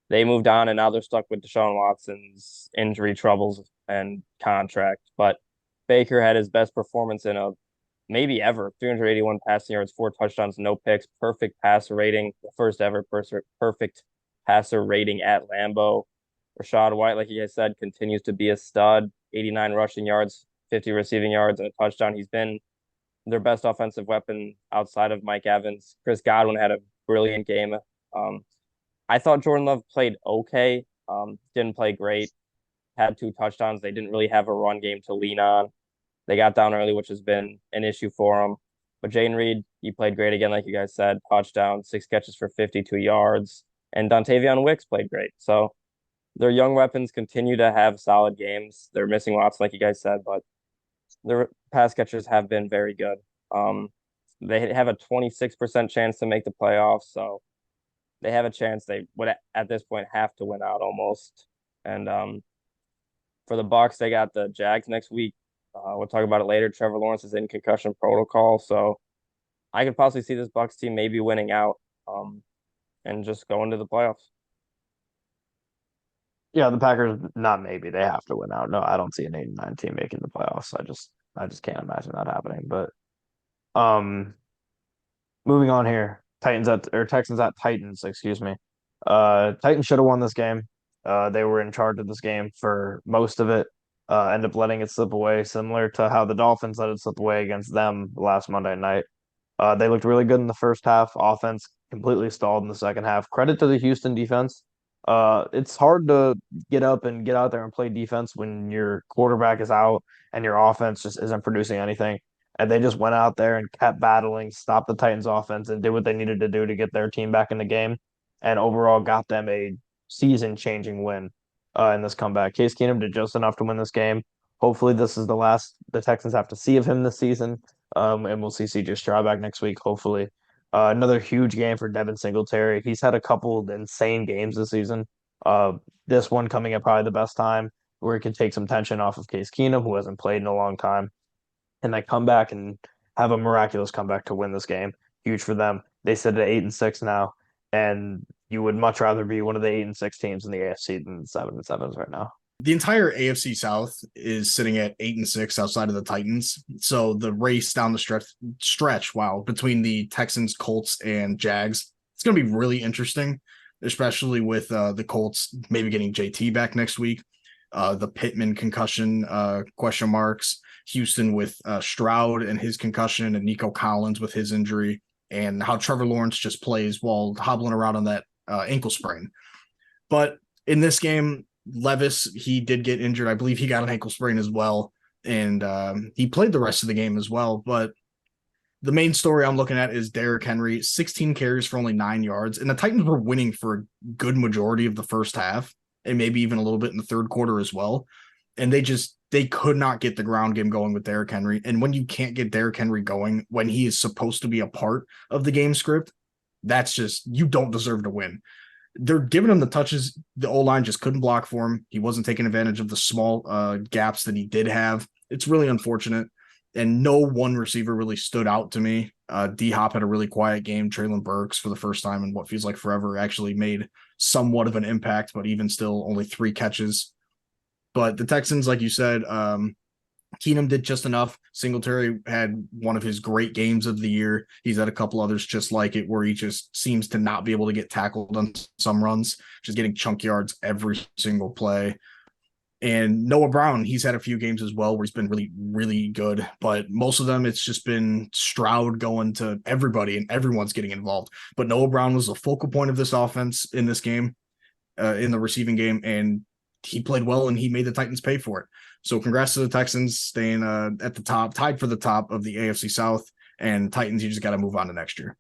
they moved on and now they're stuck with Deshaun Watson's injury troubles and contract. But Baker had his best performance in a maybe ever 381 passing yards, 4 touchdowns, no picks, perfect passer rating, the first ever perfect passer rating at Lambeau. Rashad White, like you guys said, continues to be a stud, 89 rushing yards, 50 receiving yards, and a touchdown. He's been their best offensive weapon outside of Mike Evans. Chris Godwin had a brilliant game. I thought Jordan Love played okay. Didn't play great. Had 2 touchdowns. They didn't really have a run game to lean on. They got down early, which has been an issue for them. But Jayden Reed, he played great again, like you guys said. Touchdown, 6 catches for 52 yards. And Dontavion Wicks played great. So their young weapons continue to have solid games. They're missing Watson, like you guys said, but their pass catchers have been very good. They have a 26% chance to make the playoffs, so they have a chance. They would at this point have to win out almost. And for the Bucs, they got the Jags next week. We'll talk about it later. Trevor Lawrence is in concussion protocol, so I could possibly see this Bucs team maybe winning out and just going to the playoffs. Yeah, the Packers, not maybe. They have to win out. No, I don't see an 8-9 team making the playoffs. I just can't imagine that happening. But moving on here. Texans at Titans, excuse me. Titans should have won this game. They were in charge of this game for most of it. End up letting it slip away, similar to how the Dolphins let it slip away against them last Monday night. They looked really good in the first half. Offense completely stalled in the second half. Credit to the Houston defense. It's hard to get up and get out there and play defense when your quarterback is out and your offense just isn't producing anything. And they just went out there and kept battling, stopped the Titans offense and did what they needed to do to get their team back in the game and overall got them a season-changing win in this comeback. Case Keenum did just enough to win this game. Hopefully this is the last the Texans have to see of him this season. And we'll see CJ Stroud back next week, hopefully. Another huge game for Devin Singletary. He's had a couple of insane games this season. This one coming at probably the best time where he can take some tension off of Case Keenum, who hasn't played in a long time, and they come back and have a miraculous comeback to win this game. Huge for them. They sit at 8-6 now, and you would much rather be one of the 8-6 teams in the AFC than 7-7s right now. The entire AFC South is sitting at 8-6 outside of the Titans. So the race down the stretch, between the Texans, Colts, and Jags, it's going to be really interesting, especially with the Colts maybe getting JT back next week. The Pittman concussion question marks, Houston with Stroud and his concussion, and Nico Collins with his injury, and how Trevor Lawrence just plays while hobbling around on that ankle sprain. But in this game, Levis, he did get injured. I believe he got an ankle sprain as well. And he played the rest of the game as well. But the main story I'm looking at is Derrick Henry, 16 carries for only 9 yards. And the Titans were winning for a good majority of the first half and maybe even a little bit in the third quarter as well. And they could not get the ground game going with Derrick Henry. And when you can't get Derrick Henry going, when he is supposed to be a part of the game script, that's just, you don't deserve to win. They're giving him the touches. The O-line just couldn't block for him. He wasn't taking advantage of the small gaps that he did have. It's really unfortunate. And no one receiver really stood out to me. D-Hop had a really quiet game. Treylon Burks, for the first time in what feels like forever, actually made somewhat of an impact, but even still only 3 catches. But the Texans, like you said, Keenum did just enough. Singletary had one of his great games of the year. He's had a couple others just like it, where he just seems to not be able to get tackled on some runs, just getting chunk yards every single play. And Noah Brown, he's had a few games as well where he's been really, really good. But most of them, it's just been Stroud going to everybody and everyone's getting involved. But Noah Brown was the focal point of this offense in this game. in the receiving game, and he played well, and he made the Titans pay for it. So congrats to the Texans staying at the top, tied for the top of the AFC South, and Titans, you just got to move on to next year.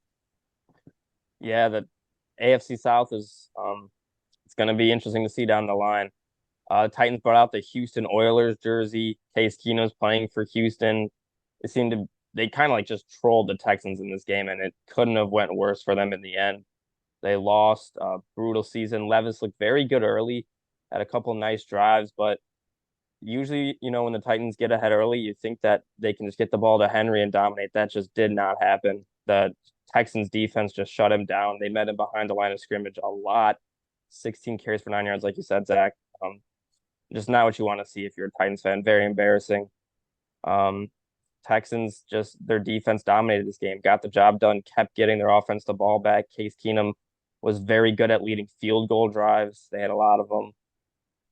Yeah, the AFC South is it's going to be interesting to see down the line. Titans brought out the Houston Oilers jersey. Case Keenum's playing for Houston. They kind of like just trolled the Texans in this game, and it couldn't have went worse for them in the end. They lost a brutal season. Levis looked very good early, had a couple nice drives, but usually, when the Titans get ahead early, you think that they can just get the ball to Henry and dominate. That just did not happen. The Texans defense just shut him down. They met him behind the line of scrimmage a lot. 16 carries for 9 yards, like you said, Zach. Just not what you want to see if you're a Titans fan. Very embarrassing. Um, Texans, just their defense dominated this game, got the job done, kept getting their offense the ball back. Case Keenum was very good at leading field goal drives. They had a lot of them.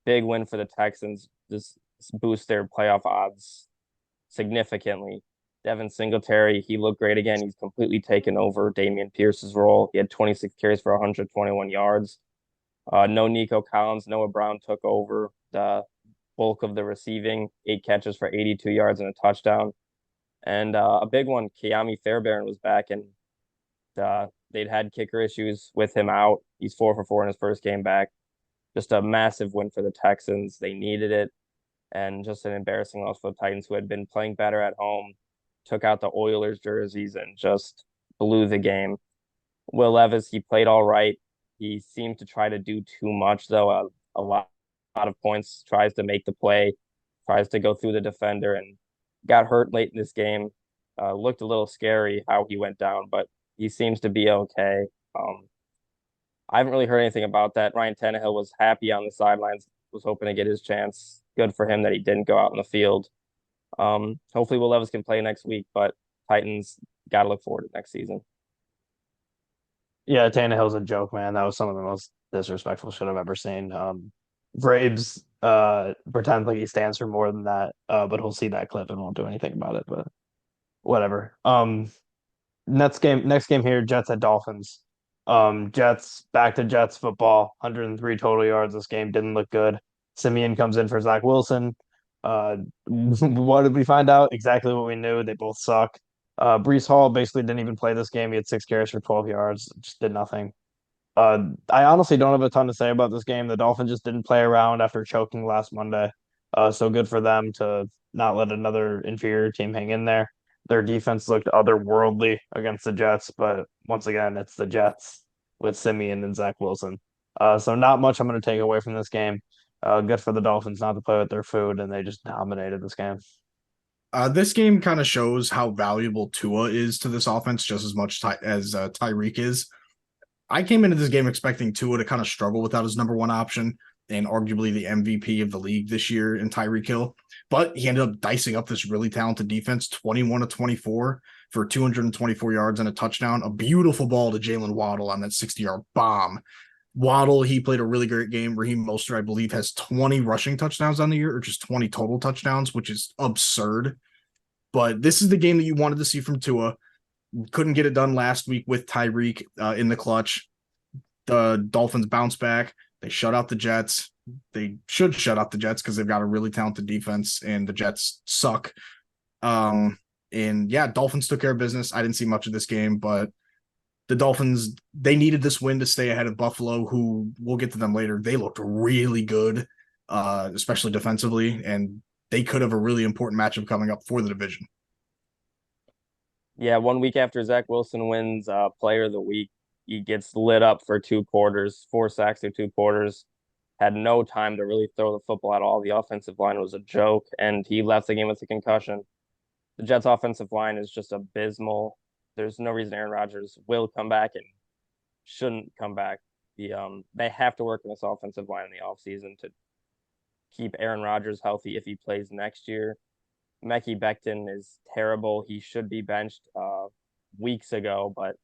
Big win for the Texans. Just boost their playoff odds significantly. Devin Singletary, he looked great again. He's completely taken over Damian Pierce's role. He had 26 carries for 121 yards. No Nico Collins, Noah Brown took over the bulk of the receiving, 8 catches for 82 yards and a touchdown. And a big one, Kiami Fairbairn was back, and they'd had kicker issues with him out. He's 4 for 4 in his first game back. Just a massive win for the Texans. They needed it. And just an embarrassing loss for the Titans, who had been playing better at home, took out the Oilers jerseys and just blew the game. Will Levis, he played all right. He seemed to try to do too much, though. A lot of points, tries to make the play, tries to go through the defender, and got hurt late in this game. Looked a little scary how he went down, but he seems to be okay. I haven't really heard anything about that. Ryan Tannehill was happy on the sidelines, was hoping to get his chance. Good for him that he didn't go out in the field. Hopefully Will Levis can play next week, but Titans got to look forward to next season. Yeah, Tannehill's a joke, man. That was some of the most disrespectful shit I've ever seen. Braves pretends like he stands for more than that, but he'll see that clip and won't do anything about it. But whatever. Next game here, Jets at Dolphins. Jets back to Jets football. 103 total yards. This game didn't look good. Simeon comes in for Zach Wilson. What did we find out? Exactly what we knew. They both suck. Brees Hall basically didn't even play this game. He had 6 carries for 12 yards. Just did nothing. I honestly don't have a ton to say about this game. The Dolphins just didn't play around after choking last Monday. So good for them to not let another inferior team hang in there. Their defense looked otherworldly against the Jets, but once again, it's the Jets with Simeon and Zach Wilson. So not much I'm going to take away from this game. Good for the Dolphins not to play with their food, and they just dominated this game. This game kind of shows how valuable Tua is to this offense just as much as Tyreek is. I came into this game expecting Tua to kind of struggle without his number one option and arguably the MVP of the league this year in Tyreek Hill. But he ended up dicing up this really talented defense, 21-24 for 224 yards and a touchdown. A beautiful ball to Jalen Waddle on that 60-yard bomb. Waddle, he played a really great game. Raheem Mostert, I believe, has 20 rushing touchdowns on the year, or just 20 total touchdowns, which is absurd. But this is the game that you wanted to see from Tua. Couldn't get it done last week with Tyreek in the clutch. The Dolphins bounce back. They shut out the Jets. They should shut out the Jets because they've got a really talented defense, and the Jets suck. And yeah, Dolphins took care of business. I didn't see much of this game, but the Dolphins, they needed this win to stay ahead of Buffalo, who we'll get to them later. They looked really good, especially defensively, and they could have a really important matchup coming up for the division. Yeah, 1 week after Zach Wilson wins Player of the Week, he gets lit up for 2 quarters, 4 sacks through 2 quarters. Had no time to really throw the football at all. The offensive line was a joke, and he left the game with a concussion. The Jets' offensive line is just abysmal. There's no reason Aaron Rodgers will come back and shouldn't come back. They have to work on this offensive line in the offseason to keep Aaron Rodgers healthy if he plays next year. Mekhi Becton is terrible. He should be benched weeks ago, but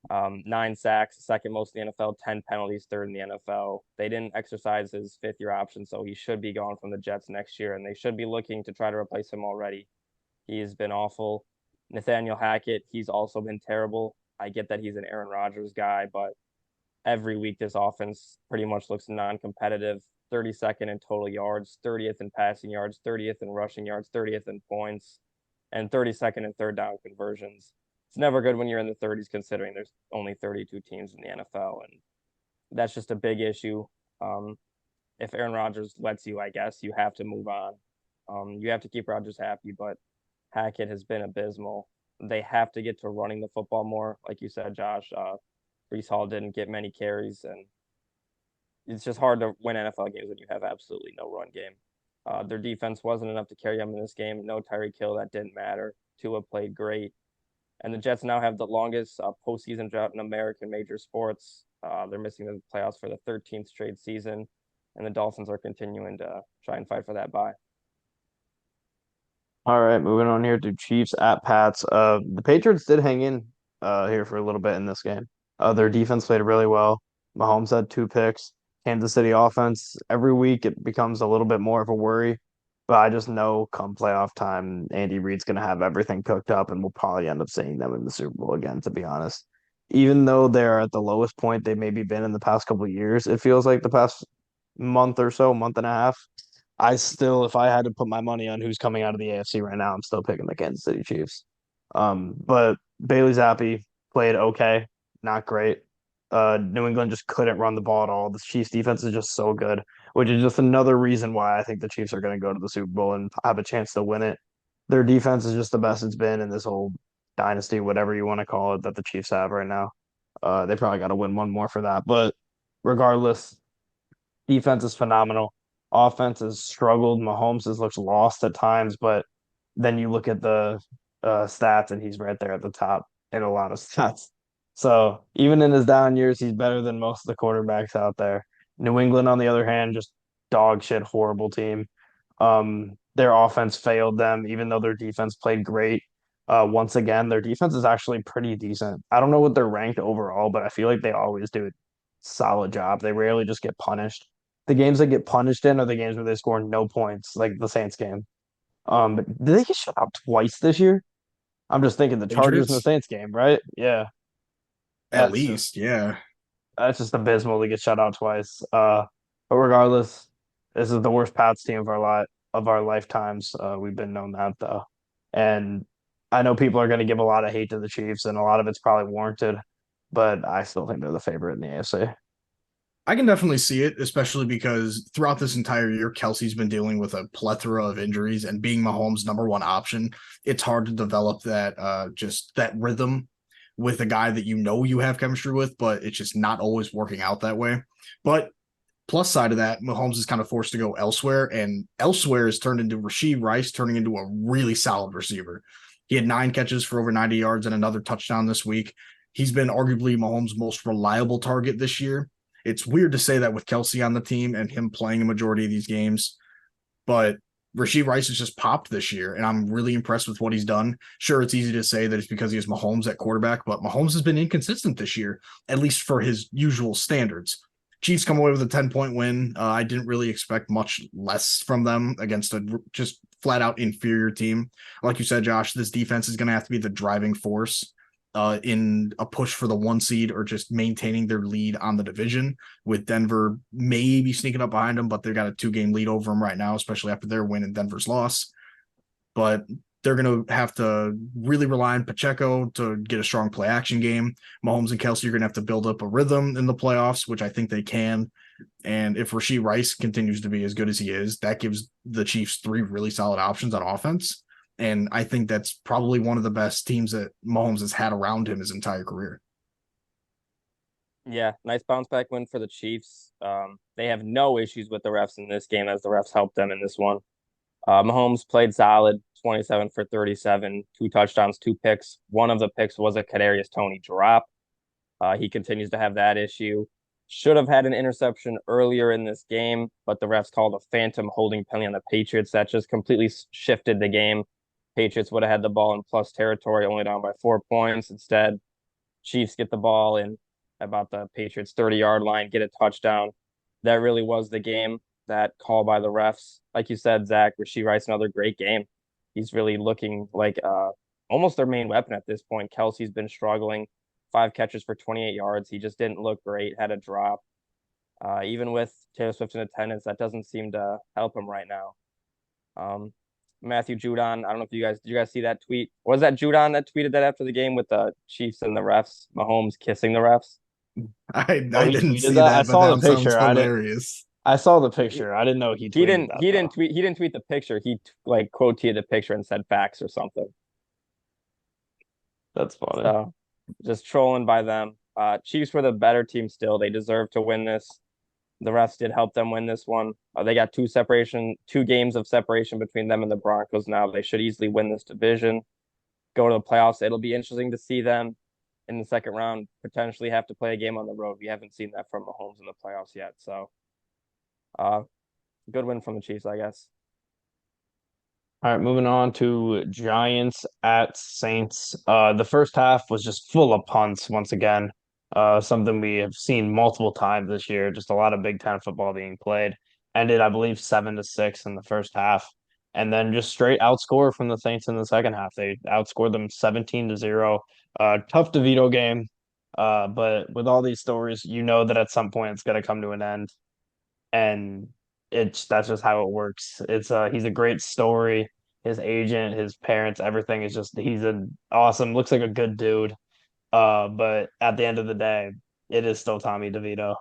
9 sacks, second most in the NFL, 10 penalties, third in the NFL. They didn't exercise his fifth-year option, so he should be gone from the Jets next year, and they should be looking to try to replace him already. He has been awful. Nathaniel Hackett, he's also been terrible. I get that he's an Aaron Rodgers guy, but every week this offense pretty much looks non-competitive. 32nd in total yards, 30th in passing yards, 30th in rushing yards, 30th in points, and 32nd in third down conversions. It's never good when you're in the 30s considering there's only 32 teams in the NFL, and that's just a big issue. Um, if Aaron Rodgers lets you, I guess you have to move on. You have to keep Rodgers happy, but Hackett has been abysmal. They have to get to running the football more, like you said, Josh. Brees Hall didn't get many carries, and it's just hard to win NFL games when you have absolutely no run game. Their defense wasn't enough to carry them in this game. No Tyreek Hill, that didn't matter. Tua played great, and the Jets now have the longest postseason drought in American major sports. They're missing the playoffs for the 13th straight season, and the Dolphins are continuing to try and fight for that bye. All right, moving on here to Chiefs at Pats. The Patriots did hang in here for a little bit in this game. Their defense played really well. Mahomes had 2 picks. Kansas City offense, every week it becomes a little bit more of a worry, but I just know come playoff time, Andy Reid's going to have everything cooked up, and we'll probably end up seeing them in the Super Bowl again, to be honest. Even though they're at the lowest point they maybe been in the past couple of years, it feels like the past month or so, month and a half. I still, if I had to put my money on who's coming out of the AFC right now, I'm still picking the Kansas City Chiefs. But Bailey Zappi played okay, not great. New England just couldn't run the ball at all. The Chiefs defense is just so good, which is just another reason why I think the Chiefs are going to go to the Super Bowl and have a chance to win it. Their defense is just the best it's been in this whole dynasty, whatever you want to call it, that the Chiefs have right now. They probably got to win one more for that. But regardless, defense is phenomenal. Offense has struggled. Mahomes has looked lost at times, but then you look at the stats and he's right there at the top in a lot of stats. So even in his down years, he's better than most of the quarterbacks out there. New England, on the other hand, just dog shit, horrible team. Their offense failed them, even though their defense played great. Once again, their defense is actually pretty decent. I don't know what they're ranked overall, but I feel like they always do a solid job. They rarely just get punished. The games that get punished in are the games where they score no points, like the Saints game. But did they get shut out twice this year? I'm just thinking the Chargers and the Patriots, Saints game, right? Yeah, at that's just least, yeah. that's just abysmal to get shut out twice. But regardless, this is the worst Pats team of our lifetimes. We've been known that though, and I know people are going to give a lot of hate to the Chiefs, and a lot of it's probably warranted. But I still think they're the favorite in the AFC. I can definitely see it, especially because throughout this entire year, Kelsey's been dealing with a plethora of injuries, and being Mahomes' number one option, it's hard to develop that just that rhythm with a guy that you know you have chemistry with, but it's just not always working out that way. But plus side of that, Mahomes is kind of forced to go elsewhere, and elsewhere has turned into Rashee Rice turning into a really solid receiver. He had 9 catches for over 90 yards and another touchdown this week. He's been arguably Mahomes' most reliable target this year. It's weird to say that with Kelsey on the team and him playing a majority of these games, but Rashee Rice has just popped this year, and I'm really impressed with what he's done. Sure, it's easy to say that it's because he has Mahomes at quarterback, but Mahomes has been inconsistent this year, at least for his usual standards. Chiefs come away with a 10-point win. I didn't really expect much less from them against a just flat out inferior team. Like you said, Josh, this defense is going to have to be the driving force in a push for the 1 seed or just maintaining their lead on the division, with Denver maybe sneaking up behind them, but they've got a 2-game lead over them right now, especially after their win and Denver's loss. But they're going to have to really rely on Pacheco to get a strong play action game. Mahomes and Kelsey are going to have to build up a rhythm in the playoffs, which I think they can. And if Rashee Rice continues to be as good as he is, that gives the Chiefs 3 really solid options on offense. And I think that's probably one of the best teams that Mahomes has had around him his entire career. Yeah, nice bounce back win for the Chiefs. They have no issues with the refs in this game as the refs helped them in this one. Mahomes played solid, 27 for 37, 2 touchdowns, 2 picks. One of the picks was a Kadarius Toney drop. He continues to have that issue. Should have had an interception earlier in this game, but the refs called a phantom holding penalty on the Patriots. That just completely shifted the game. Patriots would have had the ball in plus territory, only down by 4 points. Instead, Chiefs get the ball in about the Patriots 30-yard line, get a touchdown. That really was the game. That call by the refs. Like you said, Zach, Rashee Rice, another great game. He's really looking like almost their main weapon at this point. Kelsey's been struggling. 5 catches for 28 yards. He just didn't look great, had a drop. Even with Taylor Swift in attendance, that doesn't seem to help him right now. Matthew Judon, I don't know if did you guys see that tweet? Was that Judon that tweeted that after the game with the Chiefs and the refs, Mahomes kissing the refs? Oh, I he didn't tweeted see that. I that, but saw the that sounds picture. hilarious. I saw the He, picture. I didn't know he he tweeted didn't that he though. didn't tweet he didn't tweet the picture. He like quote tweeted the picture and said facts or something. That's funny. So just trolling by them. Chiefs were the better team still. They deserve to win this. The refs did help them win this one. They got 2 games of separation between them and the Broncos now. They should easily win this division, go to the playoffs. It'll be interesting to see them in the second round potentially have to play a game on the road. We haven't seen that from Mahomes in the playoffs yet. So, uh, good win from the Chiefs, I guess. All right, moving on to Giants at Saints. The first half was just full of punts once again. Something we have seen multiple times this year. Just a lot of Big Ten football being played. Ended, I believe, 7-6 in the first half, and then just straight outscore from the Saints in the second half. They outscored them 17-0. Tough DeVito game. But with all these stories, you know that at some point it's going to come to an end, and that's just how it works. He's a great story. His agent, his parents, everything is just he's an awesome, looks like a good dude. But at the end of the day, it is still Tommy DeVito,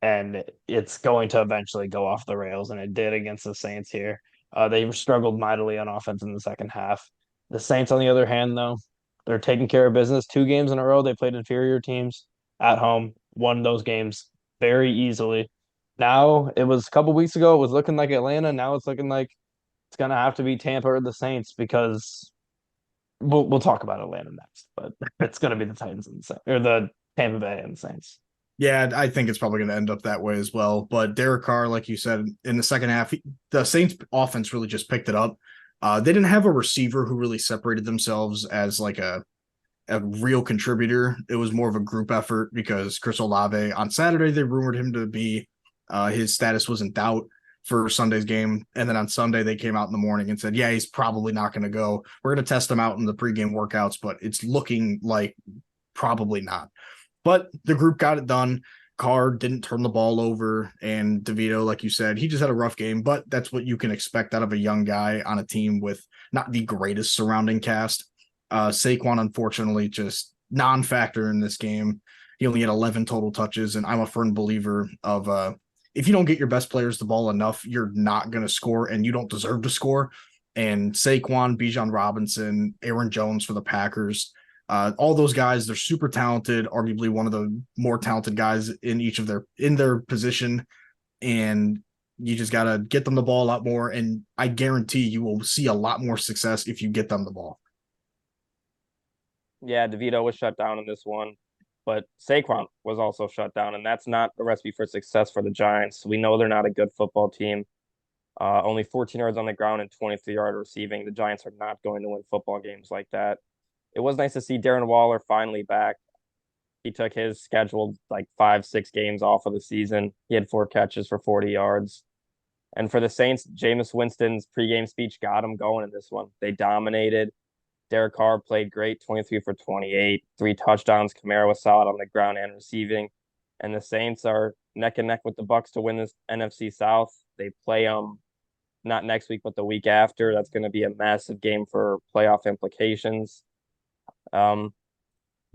and it's going to eventually go off the rails, and it did against the Saints here. They struggled mightily on offense in the second half. The Saints, on the other hand, though, they're taking care of business. 2 games in a row, they played inferior teams at home, won those games very easily. Now, it was a couple weeks ago, it was looking like Atlanta. Now it's looking like it's gonna have to be Tampa or the Saints because we'll talk about Atlanta next, but it's gonna be the Titans and the Saints, or the Tampa Bay and the Saints. Yeah, I think it's probably going to end up that way as well. But Derek Carr, like you said, in the second half, the Saints offense really just picked it up. They didn't have a receiver who really separated themselves as like a real contributor. It was more of a group effort because Chris Olave on Saturday, they rumored him to be his status was in doubt for Sunday's game. And then on Sunday, they came out in the morning and said, yeah, he's probably not going to go. We're going to test him out in the pregame workouts, but it's looking like probably not. But the group got it done. Carr didn't turn the ball over, and DeVito, like you said, he just had a rough game, but that's what you can expect out of a young guy on a team with not the greatest surrounding cast. Saquon, unfortunately, just non-factor in this game. He only had 11 total touches, and I'm a firm believer of if you don't get your best players the ball enough, you're not going to score, and you don't deserve to score. And Saquon, Bijan Robinson, Aaron Jones for the Packers, all those guys, they're super talented, arguably one of the more talented guys in each of their position. And you just got to get them the ball a lot more. And I guarantee you will see a lot more success if you get them the ball. Yeah, DeVito was shut down in this one, but Saquon was also shut down, and that's not a recipe for success for the Giants. We know they're not a good football team. Only 14 yards on the ground and 23-yard receiving. The Giants are not going to win football games like that. It was nice to see Darren Waller finally back. He took his scheduled like 5-6 games off of the season. He had 4 catches for 40 yards. And for the Saints, Jameis Winston's pregame speech got him going in this one. They dominated. Derek Carr played great, 23 for 28, 3 touchdowns. Kamara was solid on the ground and receiving. And the Saints are neck and neck with the Bucks to win this NFC South. They play not next week, but the week after. That's going to be a massive game for playoff implications.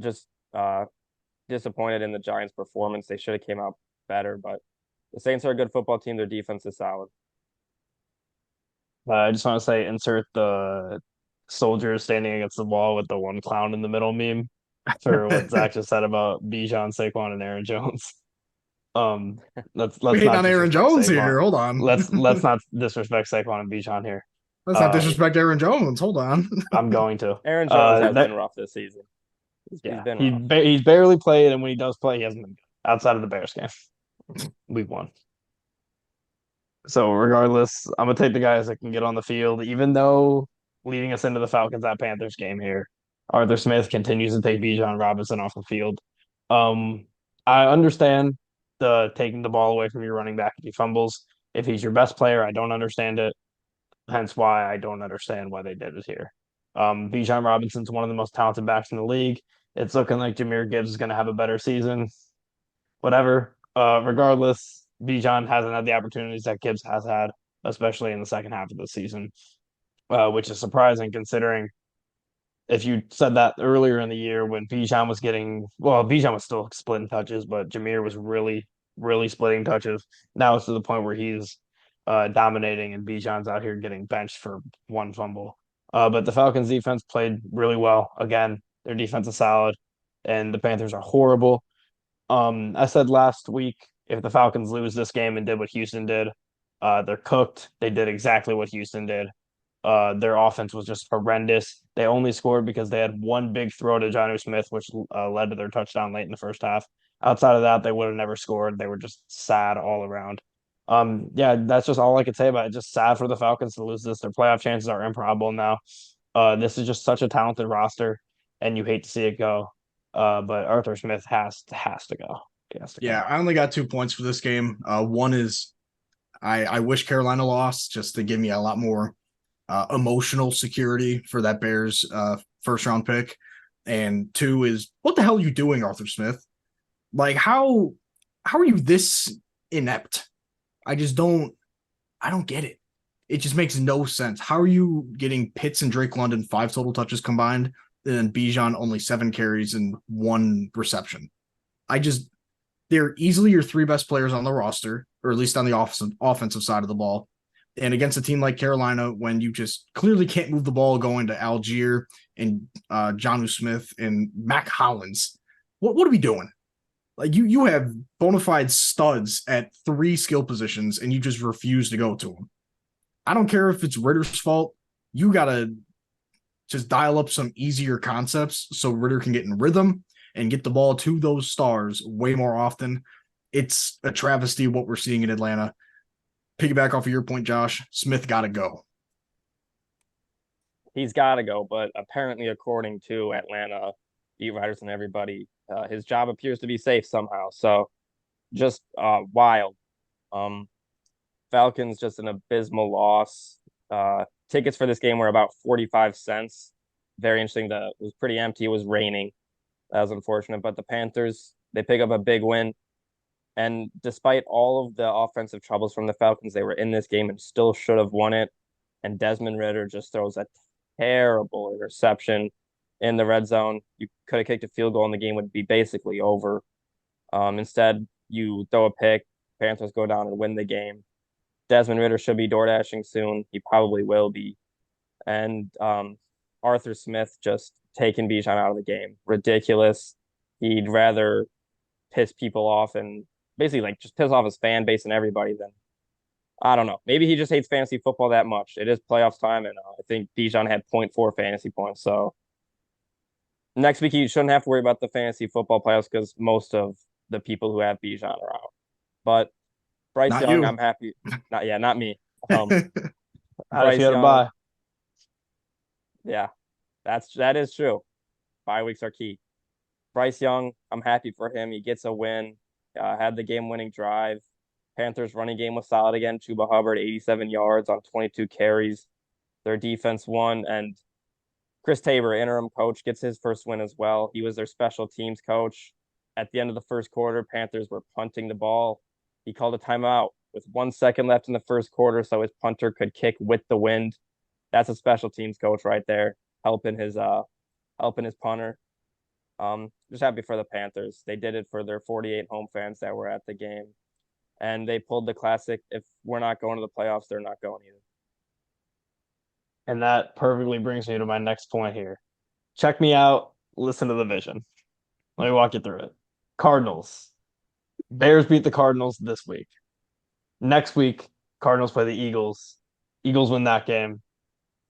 Just disappointed in the Giants' performance. They should have came out better, but the Saints are a good football team. Their defense is solid. I just want to say, insert the soldier standing against the wall with the one clown in the middle meme for what Zach just said about Bijan, Saquon, and Aaron Jones. Um, let's Wait not on Aaron disrespect Jones Saquon. here. Hold on. Let's not disrespect Saquon and Bijan here. Let's not disrespect Aaron Jones. Hold on. I'm going to. Aaron Jones has been rough this season. He's been rough. He's barely played, and when he does play, he hasn't been good outside of the Bears game. Week 1. So regardless, I'm gonna take the guys that can get on the field, even though leading us into the Falcons at Panthers game here, Arthur Smith continues to take Bijan Robinson off the field. I understand the taking the ball away from your running back if he fumbles. If he's your best player, I don't understand it. Hence why I don't understand why they did it here. Bijan Robinson's one of the most talented backs in the league. It's looking like Jahmyr Gibbs is going to have a better season. Whatever. Regardless, Bijan hasn't had the opportunities that Gibbs has had, especially in the second half of the season, which is surprising considering if you said that earlier in the year when Bijan was Bijan was still splitting touches, but Jahmyr was really, really splitting touches. Now it's to the point where he's dominating and Bijan's out here getting benched for one fumble. But the Falcons defense played really well. Again, their defense is solid, and the Panthers are horrible. I said last week if the Falcons lose this game and did what Houston did, they're cooked. They did exactly what Houston did. Their offense was just horrendous. They only scored because they had one big throw to Jonnu Smith, which led to their touchdown late in the first half. Outside of that, they would have never scored. They were just sad all around. Yeah, that's just all I could say about it. Just sad for the Falcons to lose this. Their playoff chances are improbable now. This is just such a talented roster, and you hate to see it go. But Arthur Smith has to go. He has to Yeah, go. I only got 2 points for this game. One is I wish Carolina lost just to give me a lot more emotional security for that Bears first round pick. And two is what the hell are you doing, Arthur Smith? Like how are you this inept? I don't get it. It just makes no sense. How are you getting Pitts and Drake London 5 total touches combined, and then Bijan only 7 carries and 1 reception? They're easily your 3 best players on the roster, or at least on the offensive side of the ball. And against a team like Carolina, when you just clearly can't move the ball going to Algier and Jonnu Smith and Mac Hollins, what are we doing? Like you have bona fide studs at 3 skill positions, and you just refuse to go to them. I don't care if it's Ritter's fault. You got to just dial up some easier concepts so Ritter can get in rhythm and get the ball to those stars way more often. It's a travesty what we're seeing in Atlanta. Piggyback off of your point, Josh, Smith got to go. He's got to go, but apparently, according to Atlanta beat writers and everybody, his job appears to be safe somehow. So just wild. Falcons just an abysmal loss. Tickets for this game were about 45 cents. Very interesting. It was pretty empty. It was raining. That was unfortunate. But the Panthers, they pick up a big win. And despite all of the offensive troubles from the Falcons, they were in this game and still should have won it. And Desmond Ridder just throws a terrible interception in the red zone. You could have kicked a field goal and the game would be basically over. Instead, you throw a pick, Panthers go down and win the game. Desmond Ridder should be door dashing soon. He probably will be. And Arthur Smith just taking Bijan out of the game. Ridiculous. He'd rather piss people off and basically like just piss off his fan base and everybody than I don't know. Maybe he just hates fantasy football that much. It is playoffs time, and I think Bijan had 0.4 fantasy points. So next week you shouldn't have to worry about the fantasy football playoffs because most of the people who have Bijan are out. But Bryce Not Young, you. I'm happy. Not me. Bryce Bryce Young, bye. yeah, that is true. Bye weeks are key. Bryce Young, I'm happy for him. He gets a win. Had the game-winning drive. Panthers running game was solid again. Chuba Hubbard, 87 yards on 22 carries. Their defense won, and Chris Tabor, interim coach, gets his first win as well. He was their special teams coach. At the end of the first quarter, Panthers were punting the ball. He called a timeout with 1 second left in the first quarter, so his punter could kick with the wind. That's a special teams coach right there, helping his punter. Just happy for the Panthers. They did it for their 48 home fans that were at the game. And they pulled the classic. If we're not going to the playoffs, they're not going either. And that perfectly brings me to my next point here. Check me out. Listen to the vision. Let me walk you through it. Cardinals. Bears beat the Cardinals this week. Next week, Cardinals play the Eagles. Eagles win that game.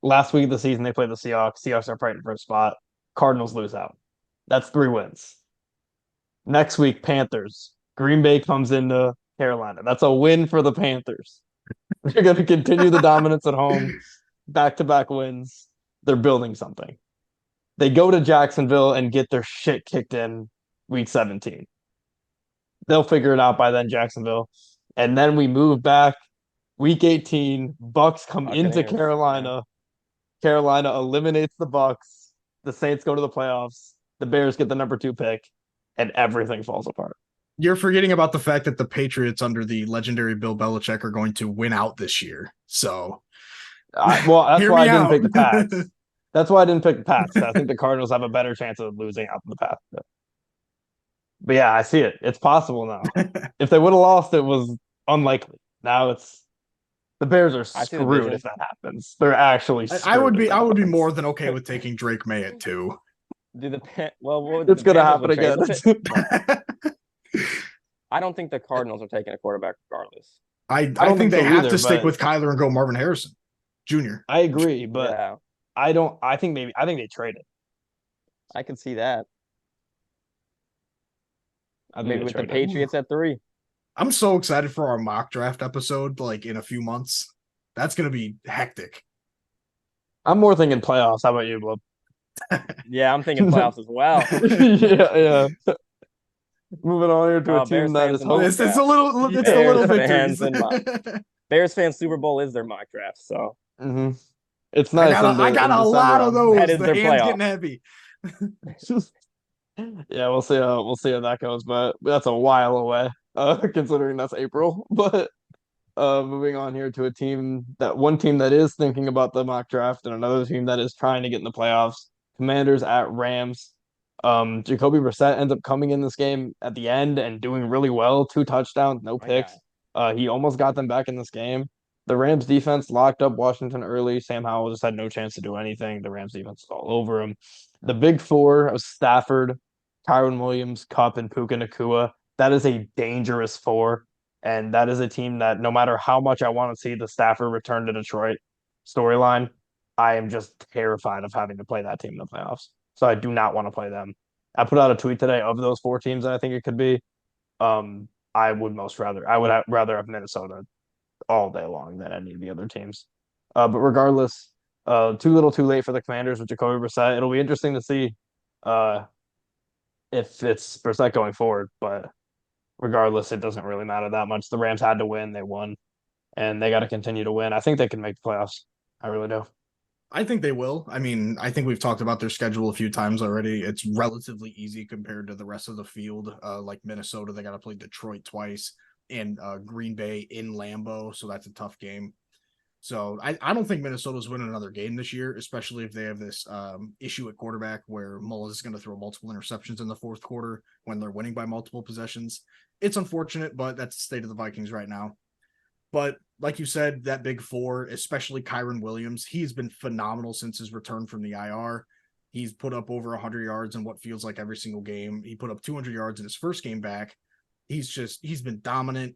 Last week of the season, they played the Seahawks. Seahawks are fighting for a spot. Cardinals lose out. That's 3 wins. Next week, Panthers. Green Bay comes into Carolina. That's a win for the Panthers. They're going to continue the dominance at home. Back-to-back wins. They're building something. They go to Jacksonville and get their shit kicked in week 17. They'll figure it out by then, Jacksonville. And then we move back. Week 18, Bucks come into Carolina. Carolina eliminates the Bucks. The Saints go to the playoffs. The Bears get the number 2 pick, and everything falls apart. You're forgetting about the fact that the Patriots under the legendary Bill Belichick are going to win out this year. So, Well, that's hear why I me didn't out. pick the Pats. That's why I didn't pick the Pats. I think the Cardinals have a better chance of losing out than the Pats. But yeah, I see it. It's possible now. If they would have lost, it was unlikely. Now it's the Bears are I see the screwed vision. if that happens. They're actually screwed. I would if that be happens. more than okay with taking Drake May at 2. What It's the gonna Panthers happen would trade again. the I don't think the Cardinals are taking a quarterback regardless. I don't think think they so have either, to stick but- with Kyler and go Marvin Harrison Jr. I agree, but Yeah, I don't. I think they trade it. I can see that. I think Maybe they with the trade it. Patriots at 3. I'm so excited for our mock draft episode, like in a few months. That's gonna be hectic. I'm more thinking playoffs. How about you, Blub? Yeah, I'm thinking playoffs as well. yeah. Moving on here to a Bears team that fans is in mock It's draft. the little Bears victories. fans Bears fans Super Bowl is their mock draft, so Mhm. It's nice. I got a lot of those. That is The their hand's playoff. getting heavy. Yeah, we'll see how that goes, but that's a while away, considering that's April. But moving on here to one team that is thinking about the mock draft, and another team that is trying to get in the playoffs. Commanders at Rams. Jacoby Brissett ends up coming in this game at the end and doing really well. 2 touchdowns, no My picks. guy. He almost got them back in this game. The Rams defense locked up Washington early. Sam Howell just had no chance to do anything. The Rams defense was all over him. The big 4 of Stafford, Kyron Williams, Kupp, and Puka Nacua. That is a dangerous 4. And that is a team that no matter how much I want to see the Stafford return to Detroit storyline, I am just terrified of having to play that team in the playoffs. So I do not want to play them. I put out a tweet today of those 4 teams that I think it could be. I would rather have Minnesota all day long than any of the other teams. But regardless, too little, too late for the Commanders with Jacoby Brissett. It'll be interesting to see if it's Brissett going forward. But regardless, it doesn't really matter that much. The Rams had to win; they won, and they got to continue to win. I think they can make the playoffs. I really do. I think they will. I mean, I think we've talked about their schedule a few times already. It's relatively easy compared to the rest of the field. Like Minnesota, they got to play Detroit twice and Green Bay in Lambeau, so that's a tough game. So I don't think Minnesota's winning another game this year, especially if they have this issue at quarterback where Mullins is going to throw multiple interceptions in the fourth quarter when they're winning by multiple possessions. It's unfortunate, but that's the state of the Vikings right now. But like you said, that big 4, especially Kyron Williams, he's been phenomenal since his return from the IR. He's put up over 100 yards in what feels like every single game. He put up 200 yards in his first game back. He's been dominant.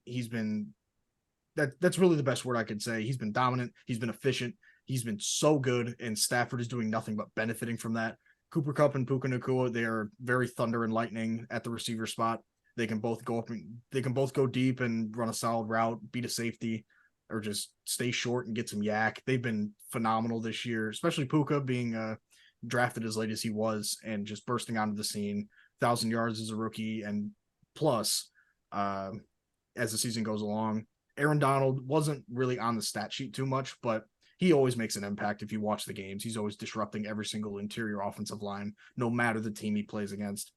That's really the best word I could say. He's been dominant. He's been efficient. He's been so good, and Stafford is doing nothing but benefiting from that. Cooper Kupp and Puka Nacua, they are very thunder and lightning at the receiver spot. They can both go up and they can both go deep and run a solid route, beat a safety, or just stay short and get some yak. They've been phenomenal this year, especially Puka being drafted as late as he was and just bursting onto the scene. 1,000 yards as a rookie and plus as the season goes along. Aaron Donald wasn't really on the stat sheet too much, but he always makes an impact if you watch the games. He's always disrupting every single interior offensive line, no matter the team he plays against.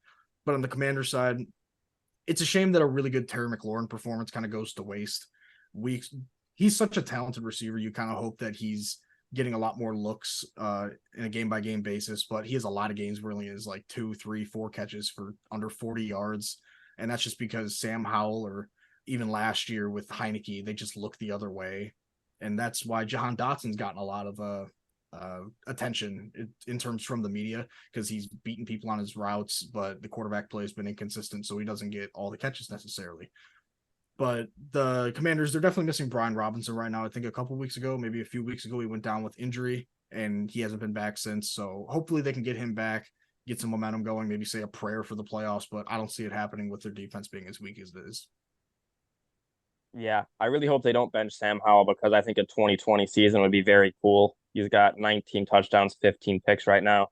But on the Commander side, it's a shame that a really good Terry McLaurin performance kind of goes to waste. He's such a talented receiver. You kind of hope that he's getting a lot more looks in a game-by-game basis, but he has a lot of games where he has like 2, 3, 4 catches for under 40 yards. And that's just because Sam Howell or even last year with Heineke, they just look the other way. And that's why Jahan Dotson's gotten a lot of attention in terms from the media because he's beaten people on his routes, but the quarterback play has been inconsistent, so he doesn't get all the catches necessarily. But the Commanders, they're definitely missing Brian Robinson right now. I think a couple weeks ago, maybe a few weeks ago, he went down with injury, and he hasn't been back since. So hopefully they can get him back, get some momentum going, maybe say a prayer for the playoffs, but I don't see it happening with their defense being as weak as it is. Yeah, I really hope they don't bench Sam Howell because I think a 2020 season would be very cool. He's got 19 touchdowns, 15 picks right now.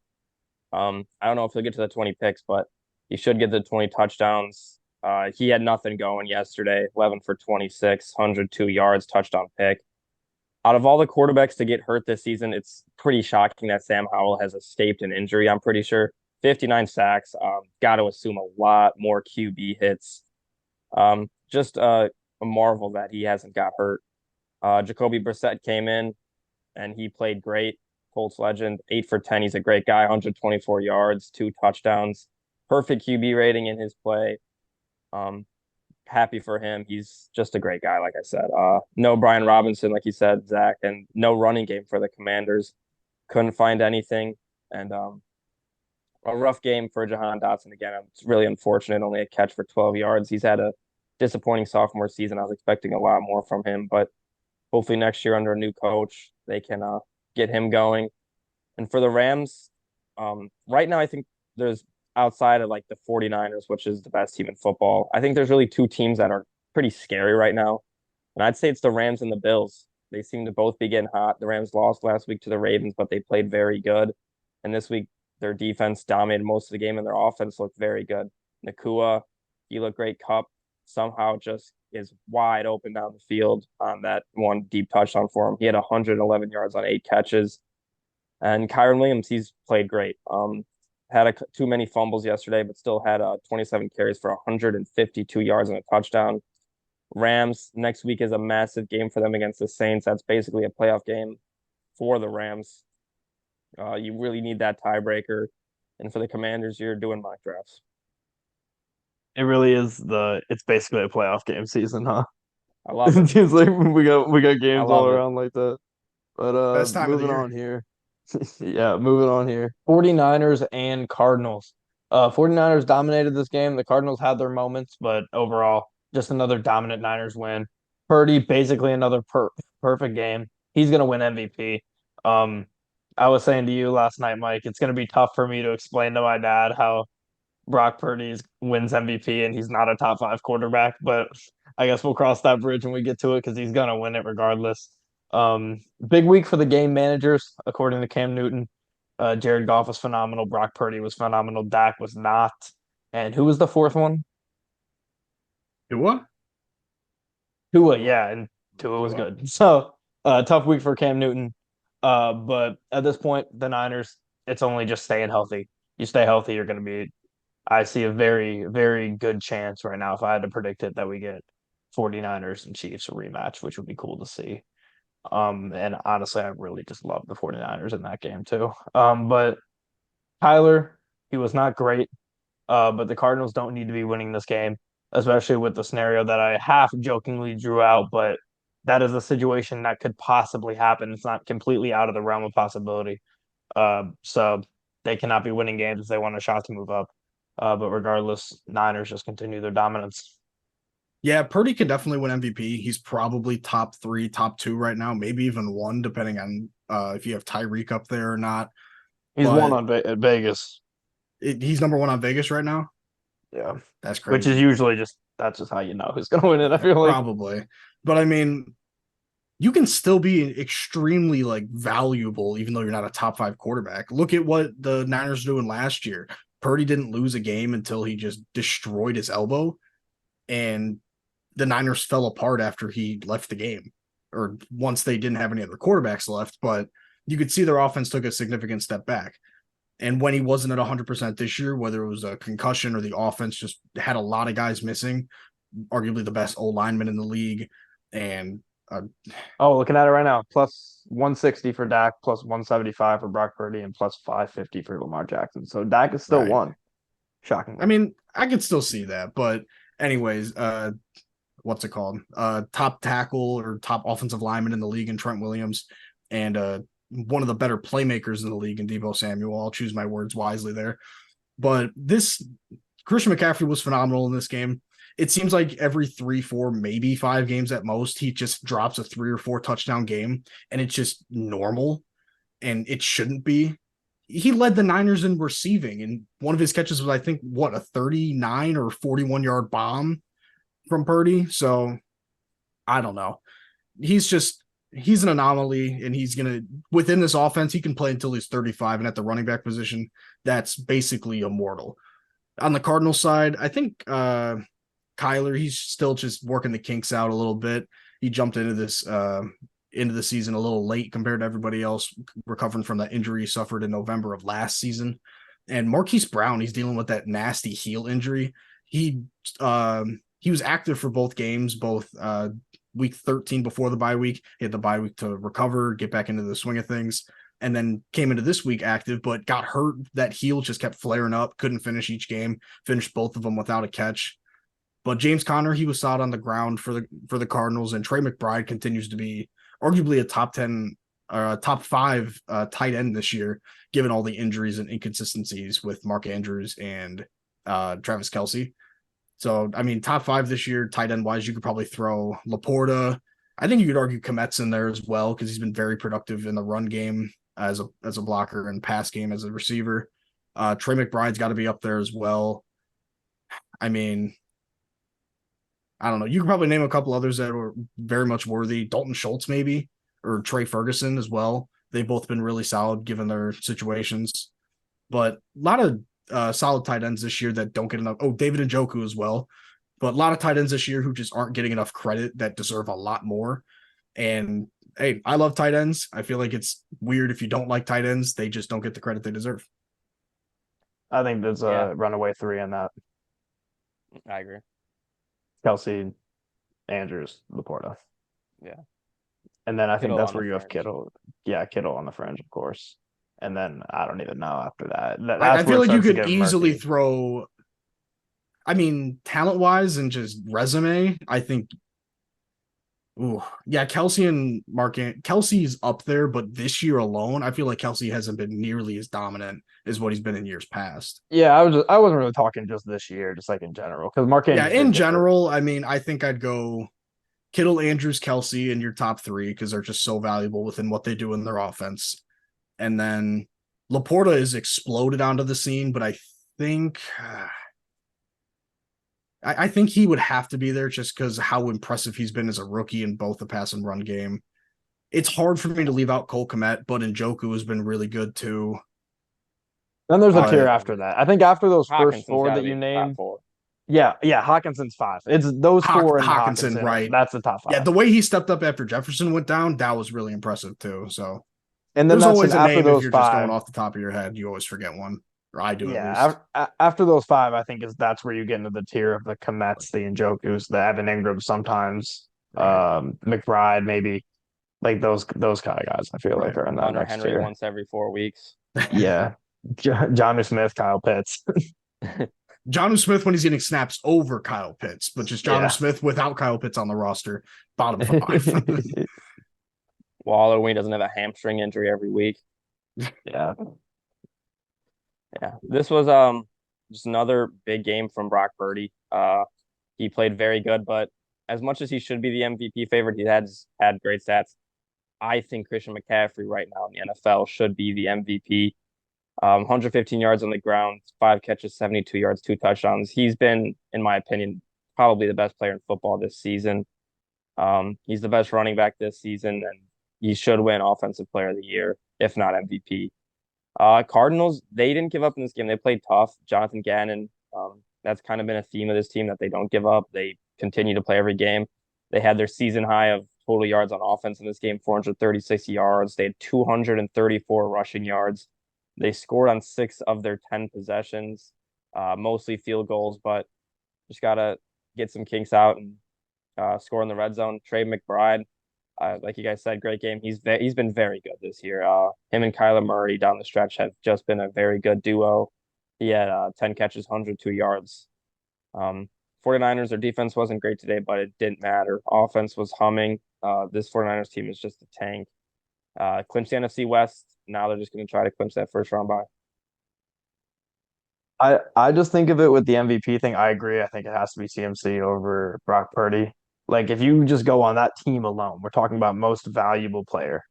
I don't know if he'll get to the 20 picks, but he should get the 20 touchdowns. He had nothing going yesterday, 11 for 26, 102 yards, touchdown pick. Out of all the quarterbacks to get hurt this season, it's pretty shocking that Sam Howell has escaped an injury, I'm pretty sure. 59 sacks. Got to assume a lot more QB hits. Just a marvel that he hasn't got hurt. Jacoby Brissett came in and he played great. Colts legend, 8 for 10. He's a great guy, 124 yards, 2 touchdowns, perfect QB rating in his play. Um, Happy for him. He's just a great guy, like I said. No Brian Robinson, like you said, Zach, and no running game for the Commanders. Couldn't find anything. And a rough game for Jahan Dotson again. It's really unfortunate. Only a catch for 12 yards. He's had a disappointing sophomore season. I was expecting a lot more from him, but hopefully next year under a new coach, they can get him going. And for the Rams, right now, I think there's outside of like the 49ers, which is the best team in football. I think there's really 2 teams that are pretty scary right now. And I'd say it's the Rams and the Bills. They seem to both be getting hot. The Rams lost last week to the Ravens, but they played very good. And this week, their defense dominated most of the game and their offense looked very good. Nakua, he looked great. Cup somehow just is wide open down the field on that one deep touchdown for him. He had 111 yards on 8 catches. And Kyron Williams, he's played great. Had too many fumbles yesterday, but still had 27 carries for 152 yards and a touchdown. Rams, next week is a massive game for them against the Saints. That's basically a playoff game for the Rams. You really need that tiebreaker. And for the Commanders, you're doing mock drafts. It really is it's basically a playoff game season, huh? I love It it. seems like we got I games all love it. around like that. But Best time of the moving year. on here. Yeah, moving on here. 49ers and Cardinals. 49ers dominated this game. The Cardinals had their moments, but overall, just another dominant Niners win. Purdy, basically another perfect game. He's gonna win MVP. Um, I was saying to you last night, Mike, it's gonna be tough for me to explain to my dad how Brock Purdy wins MVP and he's not a top 5 quarterback, but I guess we'll cross that bridge when we get to it because he's gonna win it regardless. Big week for the game managers, according to Cam Newton. Jared Goff was phenomenal. Brock Purdy was phenomenal. Dak was not. And who was the fourth one? Tua? Tua, yeah, and Tua was good. So, tough week for Cam Newton. But at this point, the Niners, it's only just staying healthy. You stay healthy, you're going to be. I see a very, very good chance right now, if I had to predict it, that we get 49ers and Chiefs a rematch, which would be cool to see. And honestly, I really just love the 49ers in that game too. But Tyler, he was not great. But the Cardinals don't need to be winning this game, especially with the scenario that I half jokingly drew out, but that is a situation that could possibly happen. It's not completely out of the realm of possibility. So they cannot be winning games if they want a shot to move up. But regardless, Niners just continue their dominance. Yeah, Purdy could definitely win MVP. He's probably top 3, top 2 right now, maybe even 1, depending on if you have Tyreek up there or not. He's But won on at Vegas. He's number 1 on Vegas right now. Yeah, That's crazy. which is usually that's just how you know who's going to win it. I feel like Probably, but I mean, you can still be extremely like valuable even though you're not a top 5 quarterback. Look at what the Niners doing last year. Purdy didn't lose a game until he just destroyed his elbow, and the Niners fell apart after he left the game, or once they didn't have any other quarterbacks left. But you could see their offense took a significant step back. And when he wasn't at 100% this year, whether it was a concussion or the offense just had a lot of guys missing, arguably the best old lineman in the league. And looking at it right now, plus 160 for Dak, plus 175 for Brock Purdy, and plus 550 for Lamar Jackson. So Dak is still one. Shockingly. I mean, I could still see that, but anyways, what's it called? Top tackle or top offensive lineman in the league in Trent Williams, and one of the better playmakers in the league in Deebo Samuel. I'll choose my words wisely there. But Christian McCaffrey was phenomenal in this game. It seems like every 3, 4, maybe 5 games at most, he just drops a 3 or 4 touchdown game, and it's just normal, and it shouldn't be. He led the Niners in receiving, and one of his catches was, I think, a 39 or 41-yard bomb from Purdy. So I don't know. He's an anomaly, and he's going to, within this offense, he can play until he's 35, and at the running back position, that's basically immortal. On the Cardinals side, I think Kyler, he's still just working the kinks out a little bit. He jumped into the season a little late compared to everybody else, recovering from that injury he suffered in November of last season. And Marquise Brown, he's dealing with that nasty heel injury. He was active for both games, both week 13 before the bye week. He had the bye week to recover, get back into the swing of things, and then came into this week active, but got hurt. That heel just kept flaring up, couldn't finish each game, finished both of them without a catch. But James Conner, he was solid on the ground for the Cardinals, and Trey McBride continues to be arguably a top 10 top 5 tight end this year, given all the injuries and inconsistencies with Mark Andrews and Travis Kelce. So, I mean, top 5 this year, tight end wise, you could probably throw Laporta. I think you could argue Komet's in there as well because he's been very productive in the run game as a blocker and pass game as a receiver. Trey McBride's got to be up there as well. I mean, I don't know. You could probably name a couple others that were very much worthy. Dalton Schultz, maybe, or Trey Ferguson as well. They've both been really solid given their situations. But a lot of solid tight ends this year that don't get enough. Oh, David Njoku as well. But a lot of tight ends this year who just aren't getting enough credit that deserve a lot more. And hey, I love tight ends. I feel like it's weird if you don't like tight ends. They just don't get the credit they deserve. I think there's a runaway 3 on that. I agree. Kelce, Andrews, Laporta. Yeah. And then I think Kittle that's on where the you have fringe. Kittle. Yeah, Kittle on the fringe, of course. And then I don't even know after that. I That's where feel it like you starts to could get easily murky. throw, I mean, talent-wise and just resume, I think, Kelce and Kelce's up there, but this year alone, I feel like Kelce hasn't been nearly as dominant as what he's been in years past. Yeah, I wasn't really talking just this year, just like in general, because Mark Yeah, Andrews in did get hurt. general, I mean, I think I'd go Kittle, Andrews, Kelce in your top 3 because they're just so valuable within what they do in their offense. And then Laporta has exploded onto the scene, but I think I think he would have to be there just because how impressive he's been as a rookie in both the pass and run game. It's hard for me to leave out Cole Kmet, but Njoku has been really good too. Then there's a tier Uh, after that. I think after those first Hawkinson's 4 got to that be you in the top named, 4. yeah, Hawkinson's 5. It's those 4 and Hawkinson, Hawkinson. right? That's the top Yeah, 5. the way he stepped up after Jefferson went down, that was really impressive too. So And then there's that's always a after name if those you're just going 5. off the top of your head. You always forget one, or I do at Yeah, least. after those 5, I think that's where you get into the tier of the Komets, the Njokus, the Evan Ingram sometimes, Right, McBride maybe, like those kind of guys. I feel like right. are in that Hunter next Henry tier. once every 4 weeks. Yeah, Johnny Smith, Kyle Pitts. Jonnu Smith when he's getting snaps over Kyle Pitts, but just Jonnu Yeah. Smith without Kyle Pitts on the roster, bottom 5. Waller when he doesn't have a hamstring injury every week. Yeah. Yeah, this was just another big game from Brock Purdy. He played very good, but as much as he should be the MVP favorite, he has had great stats. I think Christian McCaffrey right now in the NFL should be the MVP. 115 yards on the ground, 5 catches, 72 yards, 2 touchdowns. He's been, in my opinion, probably the best player in football this season. He's the best running back this season, and he should win Offensive Player of the Year, if not MVP. Cardinals, they didn't give up in this game. They played tough. Jonathan Gannon, that's kind of been a theme of this team that they don't give up. They continue to play every game. They had their season high of total yards on offense in this game, 436 yards. They had 234 rushing yards. They scored on 6 of their 10 possessions, mostly field goals, but just got to get some kinks out and score in the red zone. Trey McBride, like you guys said, great game. He's been very good this year. Him and Kyler Murray down the stretch have just been a very good duo. He had 10 catches, 102 yards. 49ers, their defense wasn't great today, but it didn't matter. Offense was humming. This 49ers team is just a tank. Clinched the NFC West. Now they're just going to try to clinch that first round bye. I just think of it with the MVP thing. I agree. I think it has to be CMC over Brock Purdy. Like if you just go on that team alone, we're talking about most valuable player.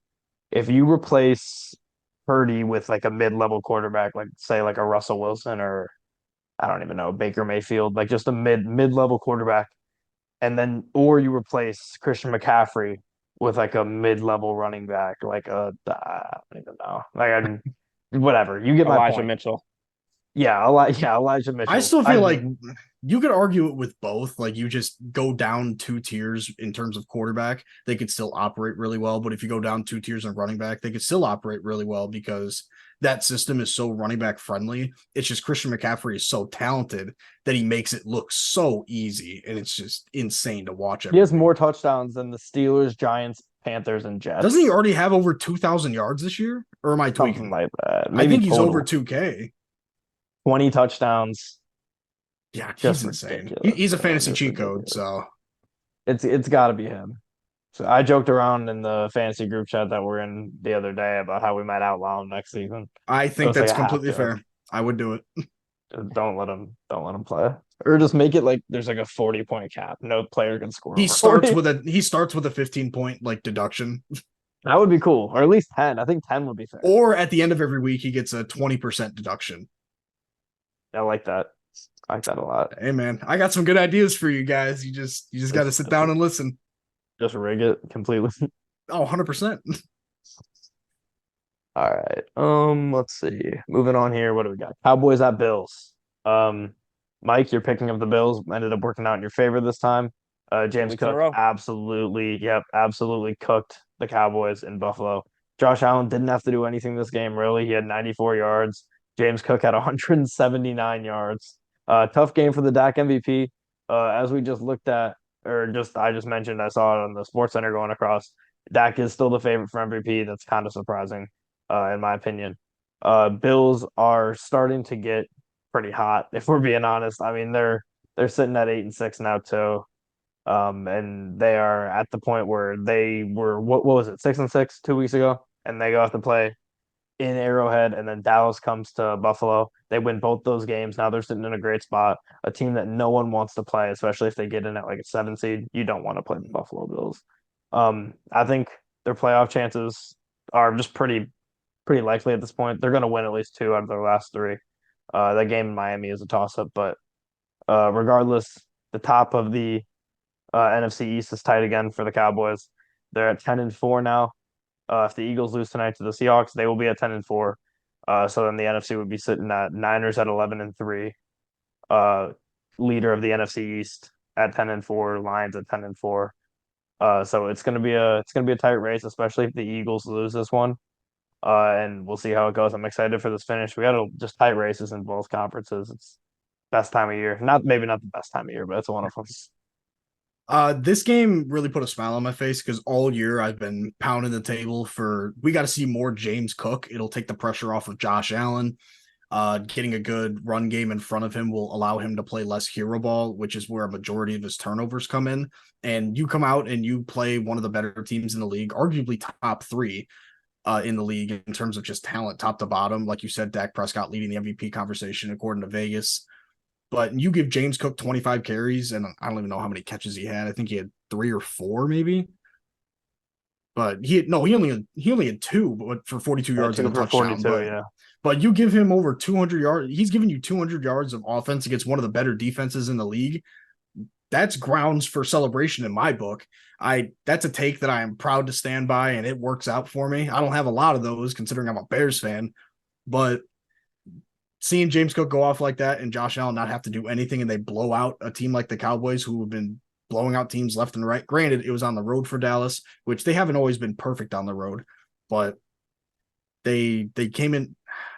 If you replace Purdy with like a mid-level quarterback, like say like a Russell Wilson or I don't even know, Baker Mayfield, like just a mid-level quarterback, and then or you replace Christian McCaffrey with like a mid-level running back, like I don't even know, like whatever. You get my Elijah point. Mitchell. Yeah, Elijah I Mitchell. still feel like you could argue it with both. Like you just go down 2 tiers in terms of quarterback, they could still operate really well. But if you go down 2 tiers in running back, they could still operate really well because that system is so running back friendly. It's just Christian McCaffrey is so talented that he makes it look so easy, and it's just insane to watch. He has more touchdowns than the Steelers, Giants, Panthers, and Jets. Doesn't he already have over 2,000 yards this year? Or am I tweaking? Something like that. I Maybe think he's total. over 2K. 20 touchdowns. Yeah, Just he's insane. ridiculous. He's a fantasy Just cheat code, ridiculous. so It's got to be him. So I joked around in the fantasy group chat that we're in the other day about how we might outlaw him next season. I I think was like, that's I have completely to. fair. I would do it. Just don't let him play. Or just make it like there's like a 40-point cap. No player can score. He over starts 40. with a 15-point like deduction. That would be cool. Or at least 10. I think 10 would be fair. Or at the end of every week he gets a 20% deduction. I like that. I like that a lot. Hey man, I got some good ideas for you guys. You just got to sit down and listen. Just rig it completely. Oh, 100%. All right. Let's see. Moving on here. What do we got? Cowboys at Bills. Mike, you're picking up the Bills. Ended up working out in your favor this time. James Cook absolutely cooked the Cowboys in Buffalo. Josh Allen didn't have to do anything this game, really. He had 94 yards. James Cook had 179 yards. Tough game for the Dak MVP. As we just looked at, I just mentioned, I saw it on the Sports Center going across. Dak is still the favorite for MVP. That's kind of surprising, in my opinion. Bills are starting to get pretty hot, if we're being honest. I mean, they're sitting at 8-6 now too. And they are at the point where they were what was it, 6-6 2 weeks ago, and they go have to play in Arrowhead, and then Dallas comes to Buffalo. They win both those games. Now they're sitting in a great spot. A team that no one wants to play, especially if they get in at like a 7 seed. You don't want to play the Buffalo Bills. I think their playoff chances are just pretty likely at this point. They're going to win at least 2 out of their last 3. That game in Miami is a toss-up, but regardless, the top of the NFC East is tight again for the Cowboys. They're at 10-4 now. If the Eagles lose tonight to the Seahawks, they will be at 10-4. So then the NFC would be sitting at Niners at 11-3. Leader of the NFC East at 10-4. Lions at 10-4. So it's gonna be a tight race, especially if the Eagles lose this one. And we'll see how it goes. I'm excited for this finish. We got just tight races in both conferences. It's best time of year. Maybe not the best time of year, but it's one of them. This game really put a smile on my face because all year I've been pounding the table for we got to see more James Cook. It'll take the pressure off of Josh Allen. Getting a good run game in front of him will allow him to play less hero ball, which is where a majority of his turnovers come in. And you come out and you play one of the better teams in the league, arguably top 3 in the league in terms of just talent, top to bottom. Like you said, Dak Prescott leading the MVP conversation according to Vegas. But you give James Cook 25 carries, and I don't even know how many catches he had. I think he had 3 or 4, maybe. But he only had 2, but for 42 yards and a touchdown. But you give him over 200 yards. He's giving you 200 yards of offense against one of the better defenses in the league. That's grounds for celebration in my book. That's a take that I am proud to stand by, and it works out for me. I don't have a lot of those considering I'm a Bears fan, but seeing James Cook go off like that and Josh Allen not have to do anything and they blow out a team like the Cowboys who have been blowing out teams left and right. Granted, it was on the road for Dallas, which they haven't always been perfect on the road, but they came in.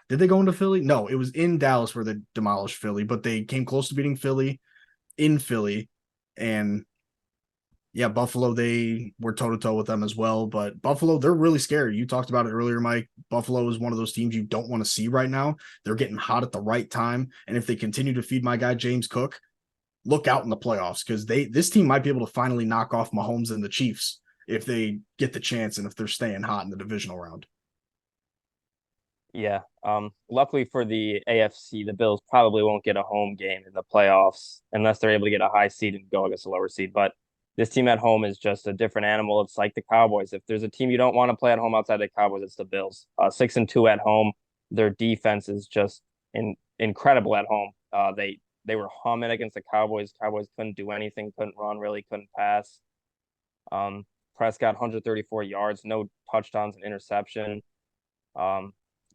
Did they go into Philly? No, it was in Dallas where they demolished Philly, but they came close to beating Philly in Philly. And yeah, Buffalo, they were toe-to-toe with them as well. But Buffalo, they're really scary. You talked about it earlier, Mike. Buffalo is one of those teams you don't want to see right now. They're getting hot at the right time. And if they continue to feed my guy, James Cook, look out in the playoffs because this team might be able to finally knock off Mahomes and the Chiefs if they get the chance and if they're staying hot in the divisional round. Yeah. Luckily for the AFC, the Bills probably won't get a home game in the playoffs unless they're able to get a high seed and go against a lower seed. But this team at home is just a different animal. It's like the Cowboys. If there's a team you don't want to play at home outside the Cowboys, it's the Bills. 6-2 at home. Their defense is just incredible at home. They were humming against the Cowboys. Cowboys couldn't do anything, couldn't run, really couldn't pass. Prescott 134 yards, no touchdowns and interception.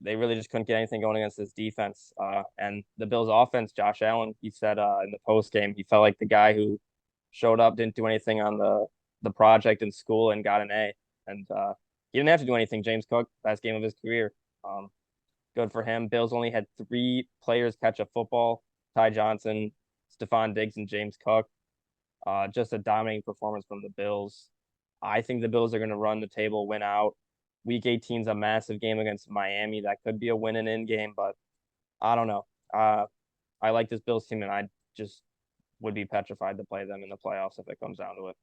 They really just couldn't get anything going against this defense. And the Bills' offense, Josh Allen, he said in the post game, he felt like the guy who showed up, didn't do anything on the project in school and got an A. And he didn't have to do anything. James Cook, best game of his career. Good for him. Bills only had 3 players catch a football: Ty Johnson, Stephon Diggs, and James Cook. Just a dominating performance from the Bills. I think the Bills are going to run the table, win out. Week 18 is a massive game against Miami. That could be a win and in game, but I don't know. I like this Bills team, and I just would be petrified to play them in the playoffs if it comes down to it.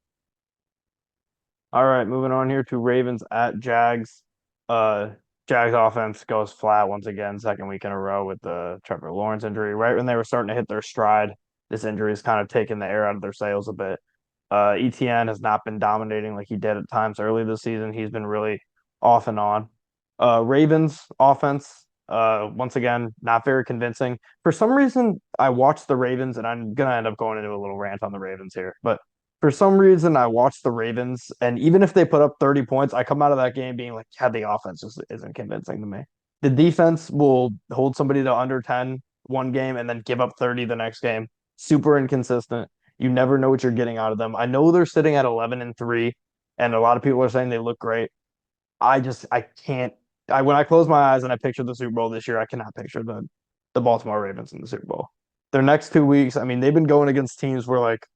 All right, moving on here to Ravens at Jags. Jags offense goes flat once again, second week in a row with the Trevor Lawrence injury. Right when they were starting to hit their stride, this injury has kind of taken the air out of their sails a bit. ETN has not been dominating like he did at times early this season. He's been really off and on. Ravens offense, once again, not very convincing. For some reason, I watched the Ravens, and I'm gonna end up going into a little rant on the Ravens here, but for some reason, I watched the Ravens, and even if they put up 30 points, I come out of that game being like, yeah, the offense just isn't convincing to me. The defense will hold somebody to under 10 one game and then give up 30 the next game. Super inconsistent. You never know what you're getting out of them. I know they're sitting at 11-3, and a lot of people are saying they look great. I can't. When I close my eyes and I picture the Super Bowl this year, I cannot picture the Baltimore Ravens in the Super Bowl. Their next 2 weeks, I mean, they've been going against teams where like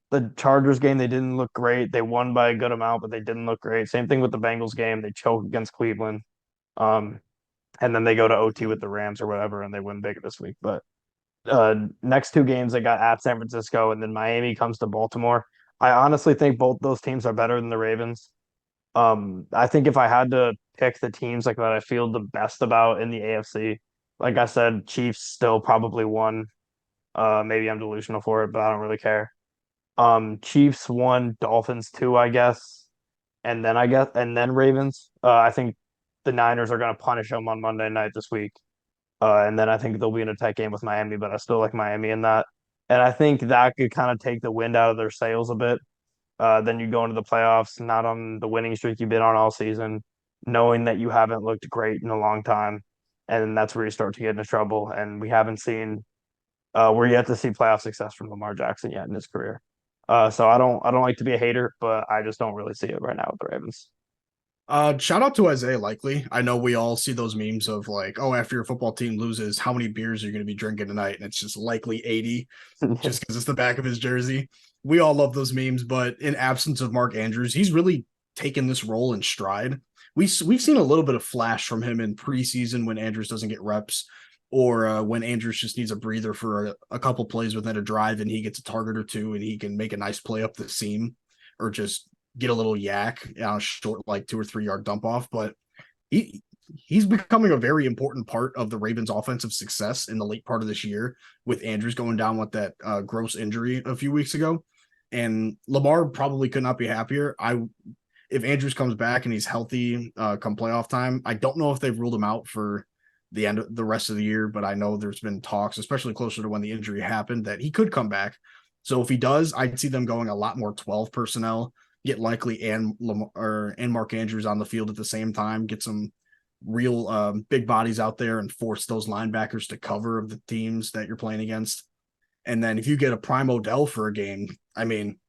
the Chargers game, they didn't look great. They won by a good amount, but they didn't look great. Same thing with the Bengals game. They choke against Cleveland. Um, and then they go to OT with the Rams or whatever, and they win big this week. But next 2 games, they got at San Francisco, and then Miami comes to Baltimore. I honestly think both those teams are better than the Ravens. I think if I had to pick the teams like that I feel the best about in the AFC, like I said, Chiefs still probably won. Maybe I'm delusional for it, but I don't really care. Chiefs 1, Dolphins 2, I guess, and then Ravens. I think the Niners are going to punish them on Monday night this week, and then I think they'll be in a tight game with Miami, but I still like Miami in that, and I think that could kind of take the wind out of their sails a bit. Then you go into the playoffs not on the winning streak you've been on all season, knowing that you haven't looked great in a long time, and that's where you start to get into trouble. And we haven't seen we're yet to see playoff success from Lamar Jackson yet in his career. So I don't like to be a hater, but I just don't really see it right now with the Ravens. Shout out to Isaiah Likely. I know we all see those memes of like, oh, after your football team loses, how many beers are you going to be drinking tonight? And it's just likely 80, just because it's the back of his jersey. We all love those memes, but in absence of Mark Andrews, he's really taken this role in stride. We've seen a little bit of flash from him in preseason when Andrews doesn't get reps, or when Andrews just needs a breather for a couple plays within a drive, and he gets a target or two, and he can make a nice play up the seam, or just get a little yak on a short, like 2 or 3 yard dump off. But he's becoming a very important part of the Ravens' offensive success in the late part of this year, with Andrews going down with that gross injury a few weeks ago. And Lamar probably could not be happier. If Andrews comes back and he's healthy come playoff time, I don't know if they've ruled him out for the end of the rest of the year, but I know there's been talks, especially closer to when the injury happened, that he could come back. So if he does, I'd see them going a lot more 12 personnel, get Likely and Mark Andrews on the field at the same time, get some real big bodies out there and force those linebackers to cover of the teams that you're playing against. And then if you get a prime Odell for a game, I mean,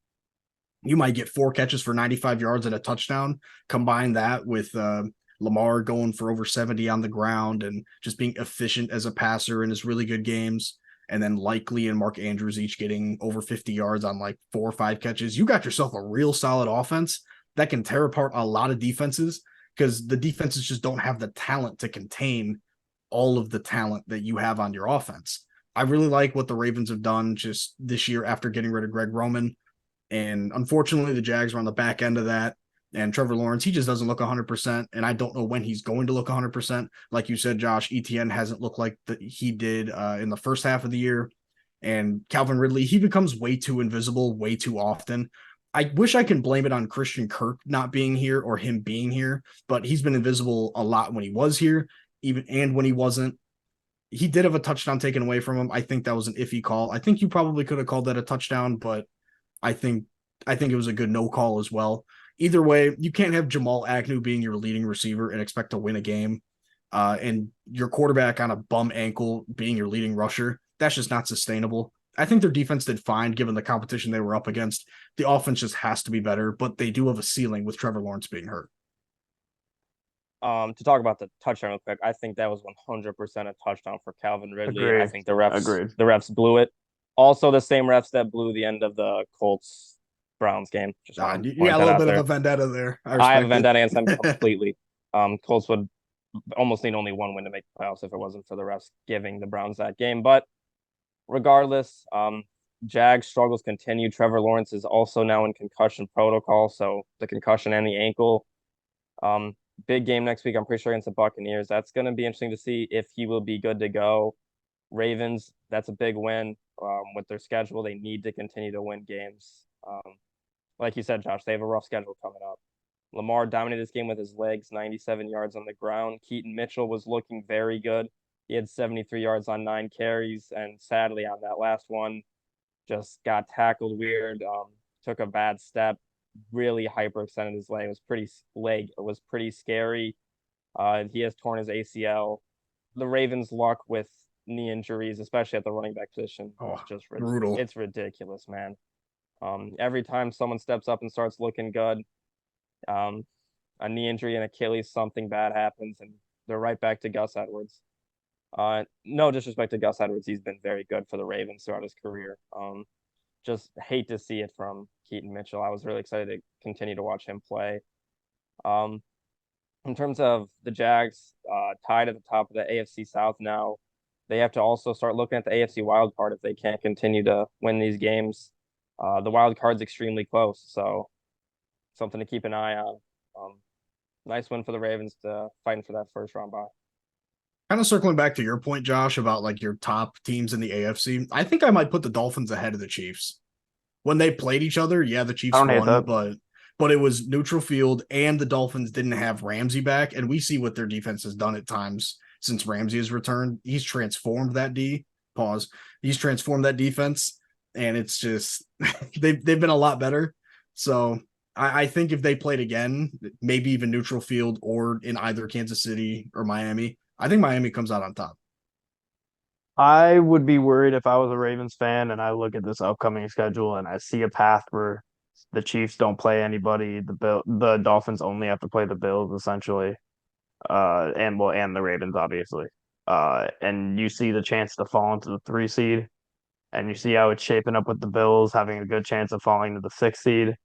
you might get 4 catches for 95 yards and a touchdown. Combine that with Lamar going for over 70 on the ground and just being efficient as a passer in his really good games. And then Likely and Mark Andrews each getting over 50 yards on like 4 or 5 catches. You got yourself a real solid offense that can tear apart a lot of defenses, because the defenses just don't have the talent to contain all of the talent that you have on your offense. I really like what the Ravens have done just this year after getting rid of Greg Roman. And unfortunately, the Jags were on the back end of that. And Trevor Lawrence, he just doesn't look 100%. And I don't know when he's going to look 100%. Like you said, Josh, ETN hasn't looked like he did in the first half of the year. And Calvin Ridley, he becomes way too invisible way too often. I wish I can blame it on Christian Kirk not being here or him being here, but he's been invisible a lot when he was here, and when he wasn't. He did have a touchdown taken away from him. I think that was an iffy call. I think you probably could have called that a touchdown, but I think it was a good no call as well. Either way, you can't have Jamal Agnew being your leading receiver and expect to win a game, and your quarterback on a bum ankle being your leading rusher. That's just not sustainable. I think their defense did fine given the competition they were up against. The offense just has to be better, but they do have a ceiling with Trevor Lawrence being hurt. To talk about the touchdown real quick, I think that was 100% a touchdown for Calvin Ridley. I Agreed. think the Agreed. refs blew it. Also, the same refs that blew the end of the Colts Browns game. Just want to You point got a that little out bit of there. a vendetta there. I I have a respect vendetta against them it. completely. Colts would almost need only one win to make the playoffs if it wasn't for the refs giving the Browns that game. But regardless, Jags struggles continue. Trevor Lawrence is also now in concussion protocol, so the concussion and the ankle. Big game next week, I'm pretty sure, against the Buccaneers. That's going to be interesting to see if he will be good to go. Ravens, that's a big win. With their schedule, they need to continue to win games. Like you said, Josh, they have a rough schedule coming up. Lamar dominated this game with his legs, 97 yards on the ground. Keaton Mitchell was looking very good. He had 73 yards on 9 carries, and sadly on that last one, just got tackled weird, took a bad step, really hyperextended his leg. It was pretty scary. He has torn his ACL. The Ravens' luck with knee injuries, especially at the running back position, Oh, just brutal. it's ridiculous, man. Every time someone steps up and starts looking good, um, a knee injury and Achilles, something bad happens, and they're right back to Gus Edwards. No disrespect to Gus Edwards, he's been very good for the Ravens throughout his career. Just hate to see it from Keaton Mitchell. I was really excited to continue to watch him play. Um, in terms of the Jags, tied at the top of the AFC South now, they have to also start looking at the AFC wild card if they can't continue to win these games. The wild card's extremely close, so something to keep an eye on. Nice win for the Ravens to fighting for that first round bye. Kind of circling back to your point, Josh, about like your top teams in the AFC. I think I might put the Dolphins ahead of the Chiefs. When they played each other, yeah, the I Chiefs don't hate won, that. but it was neutral field, and the Dolphins didn't have Ramsey back, and we see what their defense has done at times since Ramsey has returned. He's transformed that D. Pause. He's transformed that defense, and it's just they've been a lot better. So I think if they played again, maybe even neutral field or in either Kansas City or Miami, I think Miami comes out on top. I would be worried if I was a Ravens fan and I look at this upcoming schedule and I see a path where the Chiefs don't play anybody, the Dolphins only have to play the Bills essentially, and the Ravens obviously. And you see the chance to fall into the 3 seed, and you see how it's shaping up with the Bills having a good chance of falling to the 6 seed.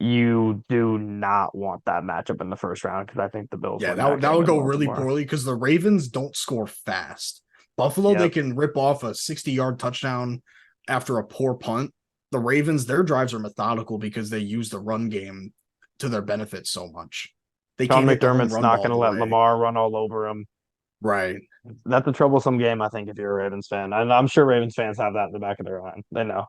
You do not want that matchup in the first round because I think the Bills Yeah, win that that game would in go really Baltimore. poorly because the Ravens don't score fast. Buffalo, they Yep. can rip off a 60-yard touchdown after a poor punt. The Ravens, their drives are methodical because they use the run game to their benefit so much. They Sean can't hit the home McDermott's run not ball going all to the let way. Lamar run all over him. Right. That's a troublesome game, I think, if you're a Ravens fan. And I'm sure Ravens fans have that in the back of their mind. They know.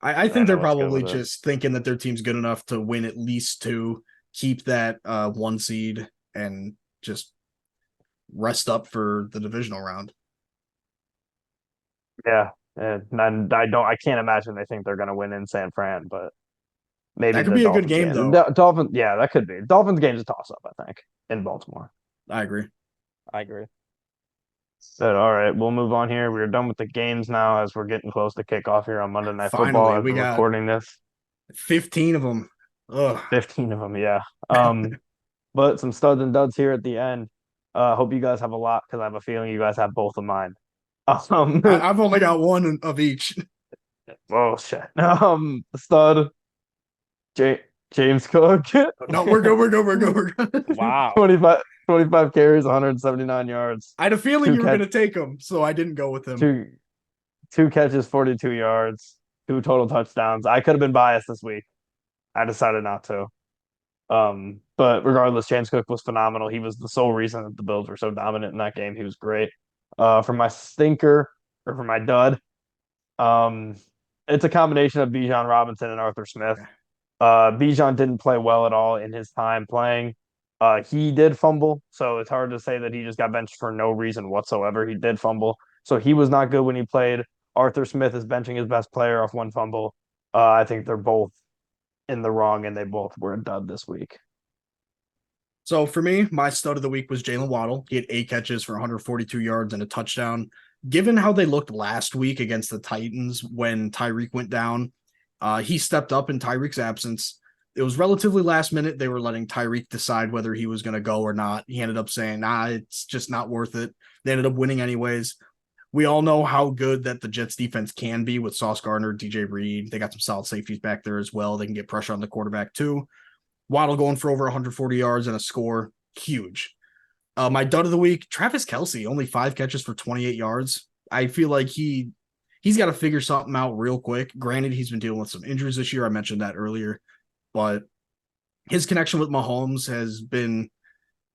I They think know they're what's good probably with it. just thinking that their team's good enough to win at least 2, keep that 1 seed, and just rest up for the divisional round. Yeah. And I can't imagine they think they're going to win in San Fran, but maybe That could the be a good Dolphins game, game. though. Dolphins, yeah, that could be. Dolphins game's a toss up, I think, in Baltimore. I agree. I agree. So, all right, we'll move on here. We're done with the games now as we're getting close to kickoff here on Monday Night Football Finally, as we we're got recording this. 15 of them. Ugh. 15 of them, yeah. But some studs and duds here at the end. Hope you guys have a lot because I have a feeling you guys have both of mine. Um, I've only got one of each. oh shit. Stud, J James Cook, No, we're good. We're good. We're good. We're good. Wow. 25 carries, 179 yards, I had a feeling two you were going catch, to take him, so I didn't go with him. two catches, 42 yards, 2 total touchdowns. I could have been biased this week. I decided not to. But regardless, James Cook was phenomenal. He was the sole reason that the Bills were so dominant in that game. He was great. For my stinker or for my dud, um, it's a combination of Bijan Robinson and Arthur Smith. Bijan didn't play well at all in his time playing. He did fumble, so it's hard to say that he just got benched for no reason whatsoever. He did fumble, so he was not good when he played. Arthur Smith is benching his best player off 1 fumble. I think they're both in the wrong, and they both were a dud this week. So for me, my stud of the week was Jalen Waddle. He had 8 catches for 142 yards and a touchdown. Given how they looked last week against the Titans when Tyreek went down, he stepped up in Tyreek's absence. it was relatively last minute. They were letting Tyreek decide whether he was going to go or not. He ended up saying, nah, it's just not worth it. They ended up winning anyways. We all know how good that the Jets defense can be with Sauce Gardner, DJ Reed. They got some solid safeties back there as well. They can get pressure on the quarterback too. Waddle going for over 140 yards and a score. Huge. My dud of the week, Travis Kelce, only 5 catches for 28 yards. I feel like he's got to figure something out real quick. Granted, he's been dealing with some injuries this year. I mentioned that earlier, but his connection with Mahomes has been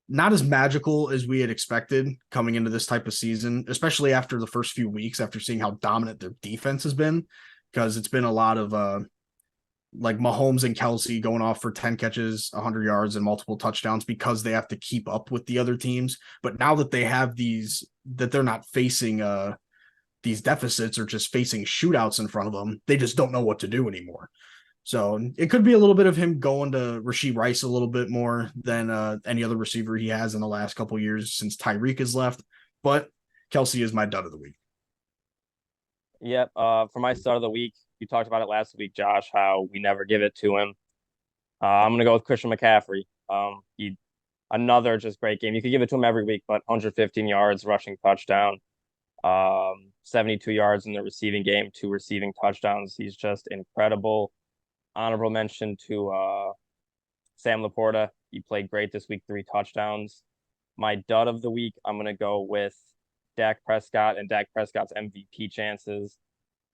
not as magical as we had expected coming into this type of season, especially after the first few weeks, after seeing how dominant their defense has been, because it's been a lot of like Mahomes and Kelce going off for 10 catches, 100 yards, and multiple touchdowns because they have to keep up with the other teams. But now that they have these, that they're not facing these deficits or just facing shootouts in front of them, they just don't know what to do anymore. So it could be a little bit of him going to Rashee Rice a little bit more than any other receiver he has in the last couple of years since Tyreek has left. But Kelce is my dud of the week. Yep. For my start of the week, you talked about it last week, Josh, how we never give it to him. I'm gonna go with Christian McCaffrey. He another just great game. You could give it to him every week, but 115 yards, rushing touchdown, 72 yards in the receiving game, 2 receiving touchdowns. He's just incredible. Honorable mention to Sam Laporta. He played great this week, 3 touchdowns. My dud of the week, I'm gonna go with Dak Prescott and Dak Prescott's MVP chances.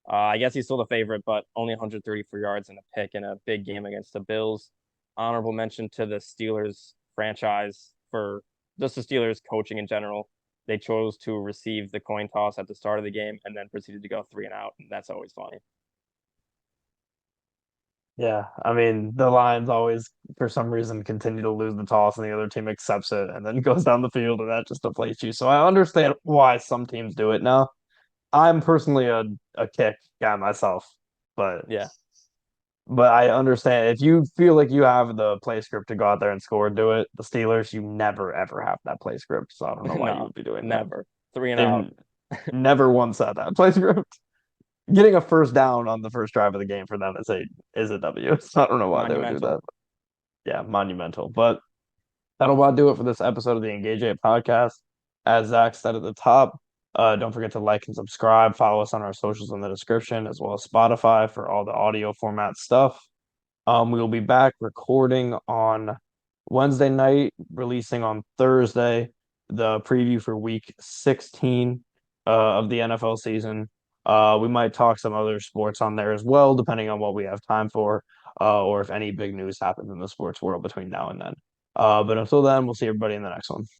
I guess he's still the favorite, but only 134 yards and a pick in a big game against the Bills. Honorable mention to the Steelers franchise for just the Steelers coaching in general. They chose to receive the coin toss at the start of the game and then proceeded to go 3 and out. And that's always funny. Yeah, I mean, the Lions always, for some reason, continue to lose the toss, and the other team accepts it and then goes down the field, and that just deflates you. So I understand why some teams do it now. I'm personally a kick guy myself, but Yeah. but I understand if you feel like you have the play script to go out there and score, do it. The Steelers, you never ever have that play script, so I don't know why you No, would be doing that. never. 3 and out. They've never once had that play script. Getting a first down on the first drive of the game for them is a W. So I don't know why they would do Monumental. that. Yeah, monumental. But that'll about do it for this episode of the Engage 8 podcast. As Zach said at the top, don't forget to like and subscribe. Follow us on our socials in the description, as well as Spotify for all the audio format stuff. We will be back recording on Wednesday night, releasing on Thursday the preview for week 16 of the NFL season. We might talk some other sports on there as well, depending on what we have time for, or if any big news happens in the sports world between now and then. But until then, we'll see everybody in the next one.